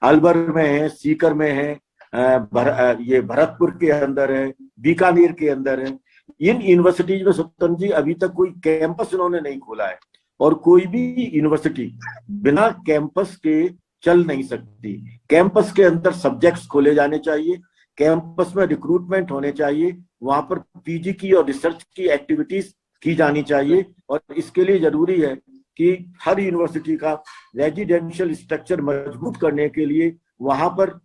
अलवर में है, सीकर में है, ये भरतपुर के अंदर है, बीकानेर के अंदर है, इन यूनिवर्सिटीज में स्वतंत्र जी अभी तक कोई कैंपस इन्होंने नहीं खोला है। और कोई भी यूनिवर्सिटी बिना कैंपस के चल नहीं सकती। कैंपस के अंदर सब्जेक्ट्स खोले जाने चाहिए, कैंपस में रिक्रूटमेंट होने चाहिए, वहां पर पीजी की और रिसर्च की एक्टिविटीज की जानी चाहिए। और इसके लिए जरूरी है कि हर यूनिवर्सिटी का रेजिडेंशियल स्ट्रक्चर मजबूत करने के लिए वहां पर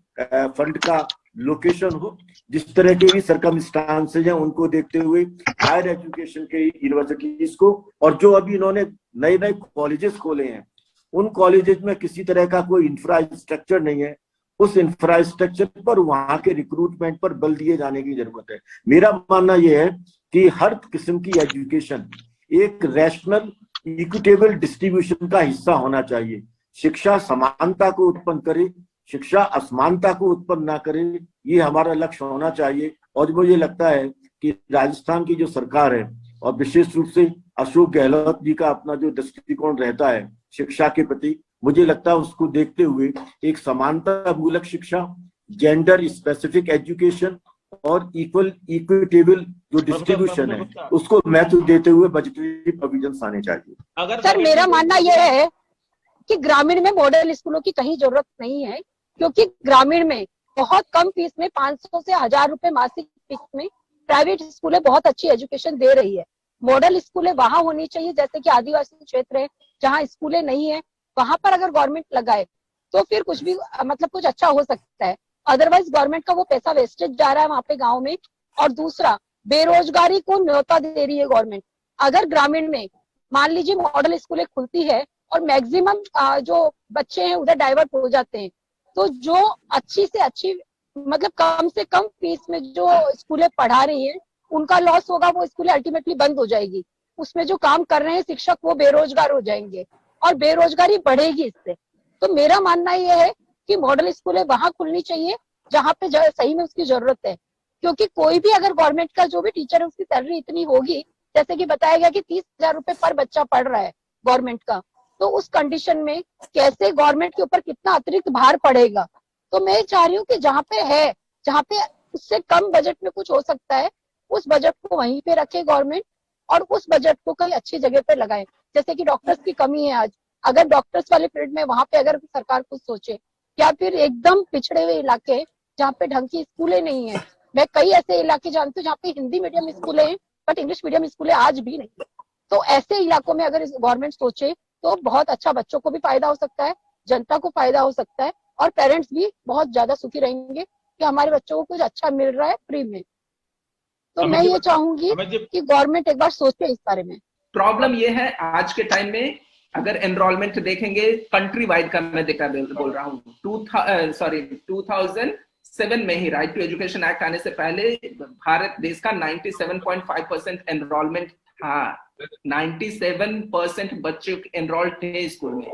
फंड का लोकेशन हो। जिस तरह के भी सर्कमस्टांसेज हैं उनको देखते हुए हायर एजुकेशन के यूनिवर्सिटीज को, और जो अभी इन्होंने नए नए कॉलेजेस खोले हैं, उन कॉलेजेस में किसी तरह का कोई इंफ्रास्ट्रक्चर नहीं है, उस इंफ्रास्ट्रक्चर पर वहां के रिक्रूटमेंट पर बल दिए जाने की जरूरत है। मेरा मानना यह है कि हर किस्म की एजुकेशन एक रैशनल इक्विटेबल डिस्ट्रीब्यूशन का हिस्सा होना चाहिए। शिक्षा समानता को उत्पन्न करे, शिक्षा असमानता को उत्पन्न ना करे, ये हमारा लक्ष्य होना चाहिए। और मुझे लगता है कि राजस्थान की जो सरकार है और विशेष रूप से अशोक गहलोत जी का अपना जो दृष्टिकोण रहता है शिक्षा के प्रति, मुझे लगता है उसको देखते हुए एक समानता मूलक शिक्षा, जेंडर स्पेसिफिक एजुकेशन और इक्विटेबल जो डिस्ट्रीब्यूशन है उसको महत्व देते हुए बजटरी प्रोविजंस आने चाहिए। अगर सर मेरा मानना यह है कि ग्रामीण में मॉडल स्कूलों की कहीं जरूरत नहीं है, क्योंकि ग्रामीण में बहुत कम फीस में 500 से 1000 रुपए मासिक फीस में प्राइवेट स्कूलें बहुत अच्छी एजुकेशन दे रही है। मॉडल स्कूलें वहां होनी चाहिए, जैसे कि आदिवासी क्षेत्र है जहाँ स्कूलें नहीं है, वहां पर अगर गवर्नमेंट लगाए तो फिर कुछ भी मतलब कुछ अच्छा हो सकता है। अदरवाइज गवर्नमेंट का वो पैसा वेस्टेज जा रहा है वहां पे गाँव में। और दूसरा, बेरोजगारी को न्योता दे रही है गवर्नमेंट। अगर ग्रामीण में मान लीजिए मॉडल स्कूलें खुलती है और मैक्सिमम जो बच्चे हैं उधर डाइवर्ट हो जाते हैं, तो जो अच्छी से अच्छी मतलब कम से कम फीस में जो स्कूलें पढ़ा रही हैं उनका लॉस होगा, वो स्कूलें अल्टीमेटली बंद हो जाएगी। उसमें जो काम कर रहे हैं शिक्षक वो बेरोजगार हो जाएंगे और बेरोजगारी बढ़ेगी इससे। तो मेरा मानना यह है कि मॉडल स्कूलें वहां खुलनी चाहिए जहां पे सही में उसकी जरूरत है। क्योंकि कोई भी अगर गवर्नमेंट का जो भी टीचर है उसकी सैलरी इतनी होगी, जैसे कि बताया गया कि 30,000 रुपए पर बच्चा पढ़ रहा है गवर्नमेंट का, तो उस कंडीशन में कैसे गवर्नमेंट के ऊपर कितना अतिरिक्त भार पड़ेगा। तो मैं चाह रही हूँ कि जहाँ पे उससे कम बजट में कुछ हो सकता है, उस बजट को वहीं पे रखे गवर्नमेंट, और उस बजट को कहीं अच्छी जगह पे लगाए। जैसे कि डॉक्टर्स की कमी है आज, अगर डॉक्टर्स वाले फील्ड में वहां पे अगर सरकार कुछ सोचे, या फिर एकदम पिछड़े हुए इलाके जहाँ पे ढंग की स्कूलें नहीं है। मैं कई ऐसे इलाके जानती हूँ जहाँ पे हिंदी मीडियम स्कूलें हैं बट इंग्लिश मीडियम स्कूलें आज भी नहीं है। तो ऐसे इलाकों में अगर गवर्नमेंट सोचे तो बहुत अच्छा, बच्चों को भी फायदा हो सकता है, जनता को फायदा हो सकता है, और पेरेंट्स भी बहुत ज्यादा सुखी रहेंगे कि हमारे बच्चों को कुछ अच्छा मिल रहा है फ्री में। तो मैं ये चाहूंगी कि गवर्नमेंट एक बार सोचे इस बारे में। प्रॉब्लम ये है आज के टाइम में, अगर एनरोलमेंट देखेंगे कंट्री वाइड का, मैं बोल रहा हूँ 2007 में ही राइट टू एजुकेशन एक्ट आने से पहले भारत देश का 97.5% एनरोलमेंट था। 97% बच्चे एनरोल्ड थे स्कूल में।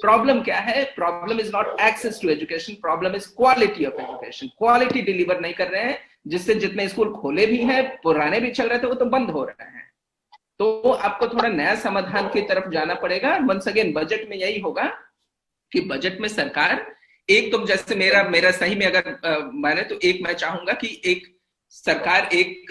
प्रॉब्लम क्या है? Problem is not access to education, problem is quality of education. Quality deliver नहीं कर रहे हैं, जिससे जितने स्कूल खोले भी हैं, पुराने भी चल रहे थे, वो तो बंद हो रहे हैं। तो आपको थोड़ा नया समाधान की तरफ जाना पड़ेगा। वंस अगेन बजट में यही होगा कि बजट में सरकार एक, तो जैसे मेरा सही में अगर मैंने तो एक मैं चाहूंगा कि एक सरकार एक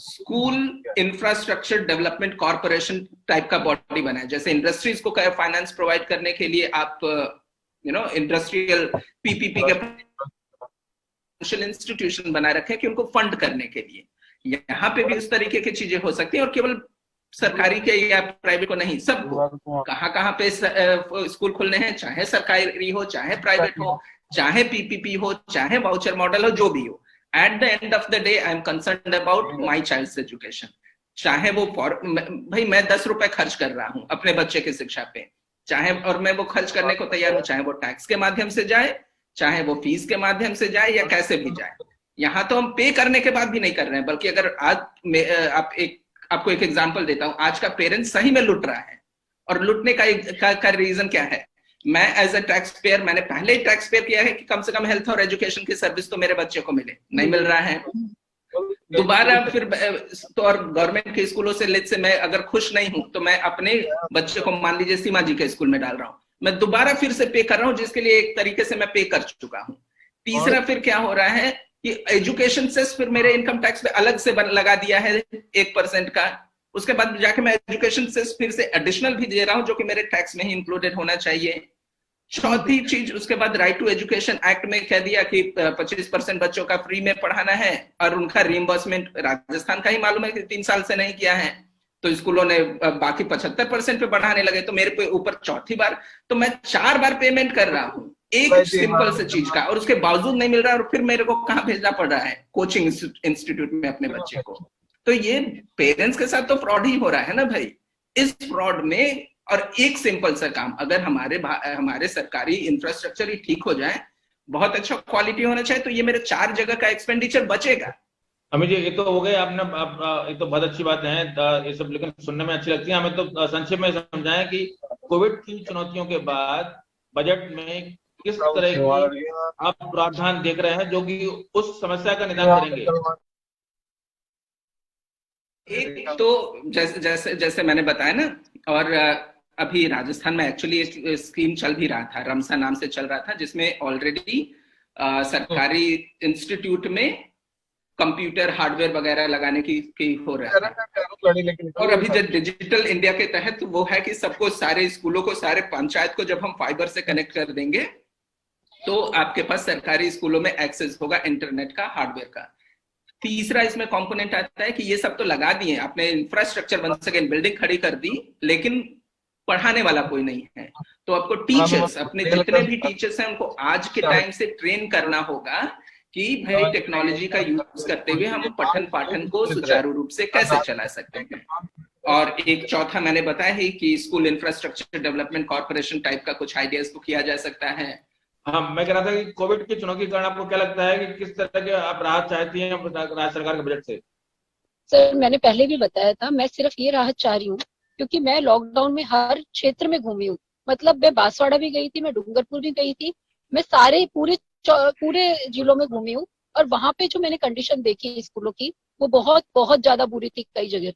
school infrastructure development corporation type का बॉडी बनाए। जैसे इंडस्ट्रीज को फाइनेंस प्रोवाइड करने के लिए आप इंडस्ट्रियल पीपीपी के इंस्टीट्यूशन बनाए रखें कि उनको फंड करने के लिए। यहाँ पे भी उस तरीके की चीजें हो सकती हैं, और केवल सरकारी के या प्राइवेट को नहीं, सबको कहाँ पे स्कूल खुलने हैं, चाहे सरकारी हो चाहे प्राइवेट हो, चाहे पीपीपी हो चाहे वाउचर मॉडल हो, जो भी हो। At the end of the day I am concerned about my child's education. चाहे वो भाई मैं 10 रुपए खर्च कर रहा हूँ अपने बच्चे की शिक्षा पे, चाहे, और मैं वो खर्च करने को तैयार हूँ, चाहे वो टैक्स के माध्यम से जाए, चाहे वो फीस के माध्यम से जाए, या कैसे भी जाए। यहाँ तो हम पे करने के बाद भी नहीं कर रहे हैं, बल्कि अगर आज आपको एक एग्जांपल देता हूं, आज का पेरेंट्स सही में लुट रहा है। और लुटने का रीजन क्या है? मैं एज अ टैक्स पेयर, मैंने पहले ही टैक्स पेयर किया है कि कम से कम हेल्थ और एजुकेशन की सर्विस तो मेरे बच्चे को मिले, नहीं मिल रहा है। दोबारा फिर तो, और गवर्नमेंट के स्कूलों से मैं अगर खुश नहीं हूं तो मैं अपने बच्चे को मान लीजिए सीमा जी के स्कूल में डाल रहा हूं, मैं दोबारा फिर से पे कर रहा हूं, जिसके लिए एक तरीके से मैं पे कर चुका हूं। तीसरा फिर क्या हो रहा है कि एजुकेशन सेस फिर मेरे इनकम टैक्स पे अलग से लगा दिया है 1% का। उसके बाद जाके मैं एजुकेशन सेस फिर से एडिशनल भी दे रहा हूं, जो कि मेरे टैक्स में ही इंक्लूडेड होना चाहिए। चौथी चीज, उसके बाद राइट टू एजुकेशन एक्ट में कह दिया कि 25% बच्चों का फ्री में पढ़ाना है, और उनका रिइंबर्समेंट राजस्थान का ही मालूम है कि 3 साल से नहीं किया है, तो स्कूलों ने बाकी 75% पे बढ़ाने लगे। तो मेरे पे ऊपर चौथी बार, तो मैं 4 बार पेमेंट कर रहा हूँ एक सिंपल से चीज का, और उसके बावजूद नहीं मिल रहा, और फिर मेरे को कहाँ भेजना पड़ रहा है? कोचिंग इंस्टीट्यूट में अपने बच्चे को। तो ये पेरेंट्स के साथ तो फ्रॉड ही हो रहा है ना भाई। इस फ्रॉड में, और एक सिंपल सा काम, अगर हमारे सरकारी इंफ्रास्ट्रक्चर ही ठीक हो जाए, बहुत अच्छा क्वालिटी होना चाहिए, तो ये मेरे 4 जगह का एक्सपेंडिचर बचेगा। अमित जी, ये तो हो गए आपने, ये तो बहुत अच्छी बात है, ये सब लेकिन सुनने में अच्छी लगती है। हमें तो संक्षेप में समझाएं कि कोविड की चुनौतियों के बाद बजट में किस तरह की आप प्रावधान देख रहे हैं जो कि उस समस्या का निदान करेंगे। एक तो जैसे मैंने बताया ना, और अभी राजस्थान में एक्चुअली एक स्कीम चल भी रहा था, रमसा नाम से चल रहा था, जिसमें ऑलरेडी सरकारी इंस्टीट्यूट में कंप्यूटर हार्डवेयर वगैरह लगाने की हो रहा है। और अभी जो डिजिटल इंडिया के तहत वो है कि सबको, सारे स्कूलों को, सारे पंचायत को जब हम फाइबर से कनेक्ट कर देंगे, तो आपके पास सरकारी स्कूलों में एक्सेस होगा इंटरनेट का, हार्डवेयर का। तीसरा इसमें कंपोनेंट आता है कि ये सब तो लगा दिए आपने, इंफ्रास्ट्रक्चर वंस अगेन बिल्डिंग खड़ी कर दी, लेकिन पढ़ाने वाला कोई नहीं है। तो आपको टीचर्स, अपने जितने भी टीचर्स हैं, उनको आज के टाइम से ट्रेन करना होगा कि भाई टेक्नोलॉजी का यूज करते हुए हम पठन पाठन को सुचारू रूप से कैसे चला सकते हैं। और एक चौथा मैंने बताया है कि school infrastructure development corporation type का कुछ आइडियाज को किया जा सकता है। हाँ, मैं कह रहा था कि कोविड की चुनौती के कारण आपको क्या लगता है कि किस तरह के आप राहत चाहती हैं राज्य सरकार के बजट से? सर, मैंने पहले भी बताया था, मैं सिर्फ ये राहत चाह रही हूँ क्योंकि मैं लॉकडाउन में हर क्षेत्र में घूमी हूँ। मतलब मैं बांसवाड़ा भी गई थी, मैं डूंगरपुर भी गई थी, मैं सारे पूरे जिलों में घूमी हूँ, और वहां पे जो मैंने कंडीशन देखी स्कूलों की, वो बहुत बहुत ज्यादा बुरी थी कई जगह।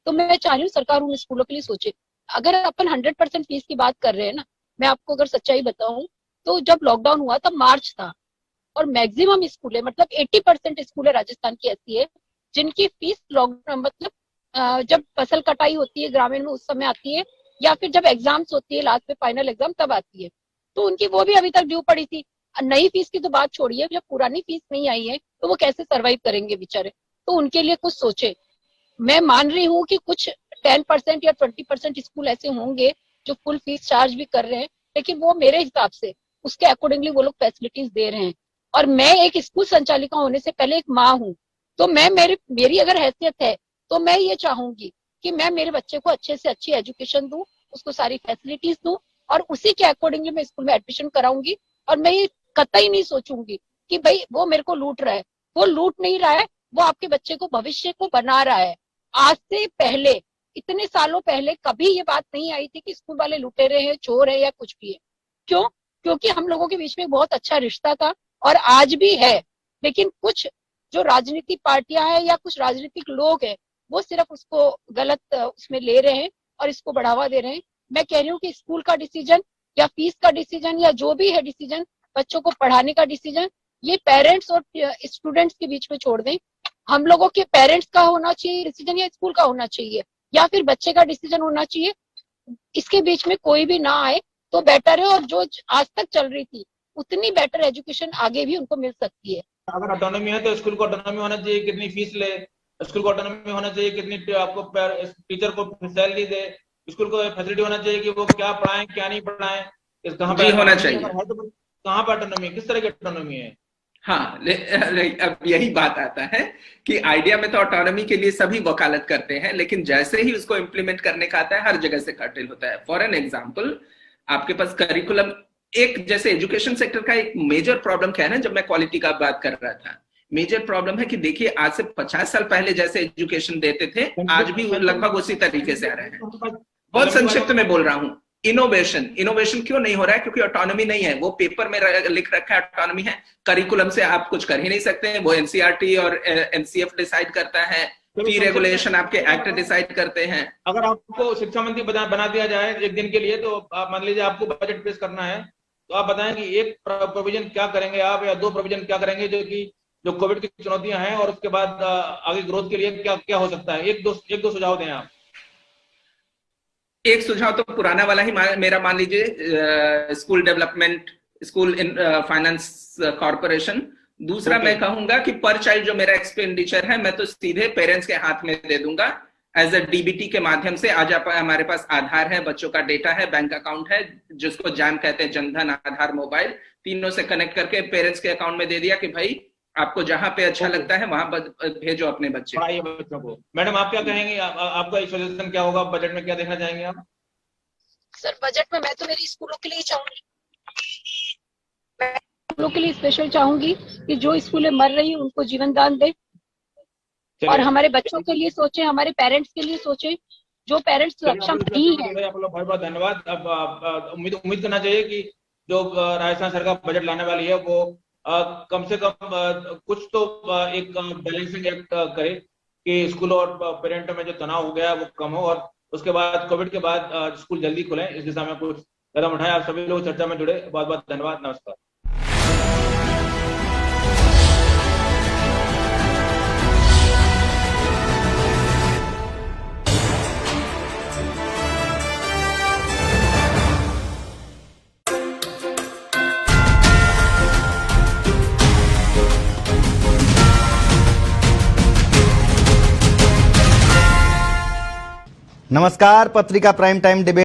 तो मैं चाह रही हूँ सरकार उन स्कूलों के लिए सोचे। अगर अपन 100% फीस की बात कर रहे हैं ना, मैं आपको अगर सच्चाई बताऊं तो जब लॉकडाउन हुआ तब मार्च था और मैक्सिमम स्कूल है, मतलब 80% स्कूल है राजस्थान की ऐसी है जिनकी फीस लॉकडाउन मतलब जब फसल कटाई होती है ग्रामीण में उस समय आती है, या फिर जब एग्जाम्स होती है लास्ट में फाइनल एग्जाम तब आती है, तो उनकी वो भी अभी तक ड्यू पड़ी थी। नई फीस की तो बात छोड़िए, जब पुरानी फीस नहीं आई है तो वो कैसे सरवाइव करेंगे बेचारे। तो उनके लिए कुछ सोचे। मैं मान रही हूँ कि कुछ 10% या 20% स्कूल ऐसे होंगे जो फुल फीस चार्ज भी कर रहे हैं, लेकिन वो मेरे हिसाब से उसके अकॉर्डिंगली वो लोग फैसिलिटीज दे रहे हैं। और मैं एक स्कूल संचालिका होने से पहले एक माँ हूँ, तो मैं मेरी अगर हैसियत है तो मैं ये चाहूंगी कि मैं मेरे बच्चे को अच्छे से अच्छी एजुकेशन दूं, उसको सारी फैसिलिटीज दूं और उसी के अकॉर्डिंगली मैं स्कूल में एडमिशन कराऊंगी। और मैं ये कतई नहीं सोचूंगी कि भाई वो मेरे को लूट रहा है, वो लूट नहीं रहा है, वो आपके बच्चे को भविष्य को बना रहा है। आज से पहले इतने सालों पहले कभी ये बात नहीं आई थी कि स्कूल वाले लुटेरे हैं, चोर है या कुछ भी है। क्यों? क्योंकि हम लोगों के बीच में बहुत अच्छा रिश्ता था और आज भी है। लेकिन कुछ जो राजनीतिक पार्टियां हैं या कुछ राजनीतिक लोग हैं वो सिर्फ उसको गलत उसमें ले रहे हैं और इसको बढ़ावा दे रहे हैं। मैं कह रही हूँ कि स्कूल का डिसीजन या फीस का डिसीजन या जो भी है डिसीजन, बच्चों को पढ़ाने का डिसीजन, ये पेरेंट्स और स्टूडेंट्स के बीच में छोड़ दें। हम लोगों के पेरेंट्स का होना चाहिए डिसीजन या स्कूल का होना चाहिए या फिर बच्चे का डिसीजन होना चाहिए। इसके बीच में कोई भी ना आए तो बेटर है। और जो आज तक चल रही थी उतनी बेटर एजुकेशन आगे भी उनको मिल सकती है। अगर ऑटोनॉमी है तो स्कूल को ऑटोनॉमी होना चाहिए, कितनी फीस ले, स्कूल को ऑटोनॉमी होना चाहिए, कितनी आपको टीचर को सैलरी दे, स्कूल को फैसिलिटी होना चाहिए कि वो क्या पढ़ाएं क्या नहीं पढ़ाएं, कहाँ पे होना चाहिए, कहाँ पे ऑटोनॉमी, किस तरह की ऑटोनॉमी है। हाँ, अब यही बात आता है कि आइडिया में तो ऑटोनॉमी के लिए सभी वकालत करते हैं, लेकिन जैसे ही उसको इम्प्लीमेंट करने का आता है हर जगह से कर्टेल होता है। फॉर एन एग्जाम्पल, आपके पास करिकुलम, एक जैसे एजुकेशन सेक्टर का एक मेजर प्रॉब्लम क्या है ना, जब मैं क्वालिटी का बात कर रहा था, मेजर प्रॉब्लम है कि देखिए आज से 50 साल पहले जैसे एजुकेशन देते थे आज भी लगभग उसी तरीके से आ रहे हैं। बहुत संक्षिप्त में बोल रहा हूं, इनोवेशन क्यों नहीं हो रहा है? क्योंकि ऑटोनॉमी नहीं है। वो पेपर में लिख रखा है ऑटोनॉमी है, करिकुलम से आप कुछ कर ही नहीं सकते हैं। वो एनसीईआरटी और एनसीएफ डिसाइड करता है, फी रेगुलेशन आपके एक्ट डिसाइड करते हैं। अगर आपको शिक्षा मंत्री बना दिया जाए एक दिन के लिए, तो आप मान लीजिए आपको बजट पेश करना है, तो आप बताएं कि एक प्रोविजन क्या करेंगे आप या दो प्रोविजन क्या करेंगे जो कोविड की चुनौतियां हैं और उसके बाद आगे ग्रोथ के लिए क्या क्या हो सकता है। एक दो सुझाव दें आप। एक सुझाव तो पुराना वाला ही मेरा मान लीजिए, school development, school finance corporation. दूसरा मैं कहूंगा कि पर चाइल्ड जो मेरा एक्सपेंडिचर है मैं तो सीधे पेरेंट्स के हाथ में दे दूंगा एज अ डीबीटी के माध्यम से। आज हमारे पास आधार है, बच्चों का डेटा है, बैंक अकाउंट है, जिसको जैम कहते हैं, जनधन, आधार, मोबाइल, तीनों से कनेक्ट करके पेरेंट्स के अकाउंट में दे दिया कि भाई आपको जहां पे अच्छा लगता है वहां भेजो अपने बच्चे बच्चों को। मैडम आप क्या कहेंगे, आपका सजेशन क्या होगा, बजट में क्या देखना चाहेंगे आप? सर बजट में मैं तो मेरी स्कूलों के लिए चाहूंगी, मैं स्कूलों के लिए स्पेशल चाहूंगी कि जो स्कूलें मर रही है उनको जीवन दान दे और हमारे बच्चों के लिए सोचे, हमारे पेरेंट्स के लिए सोचे, जो पेरेंट्स सक्षम नहीं है। बहुत बहुत धन्यवाद। अब उम्मीद करना चाहिए कि जो राजस्थान सरकार बजट लाने वाली है वो कम से कम कुछ तो एक बैलेंसिंग एक्ट करे कि स्कूल और पेरेंटों में जो तनाव हो गया वो कम हो और उसके बाद कोविड के बाद स्कूल जल्दी खुलें, इस दिशा में कुछ कदम उठाएं। आप सभी लोग चर्चा में जुड़े, बहुत बहुत धन्यवाद। नमस्कार। नमस्कार, पत्रिका प्राइम टाइम डिबेट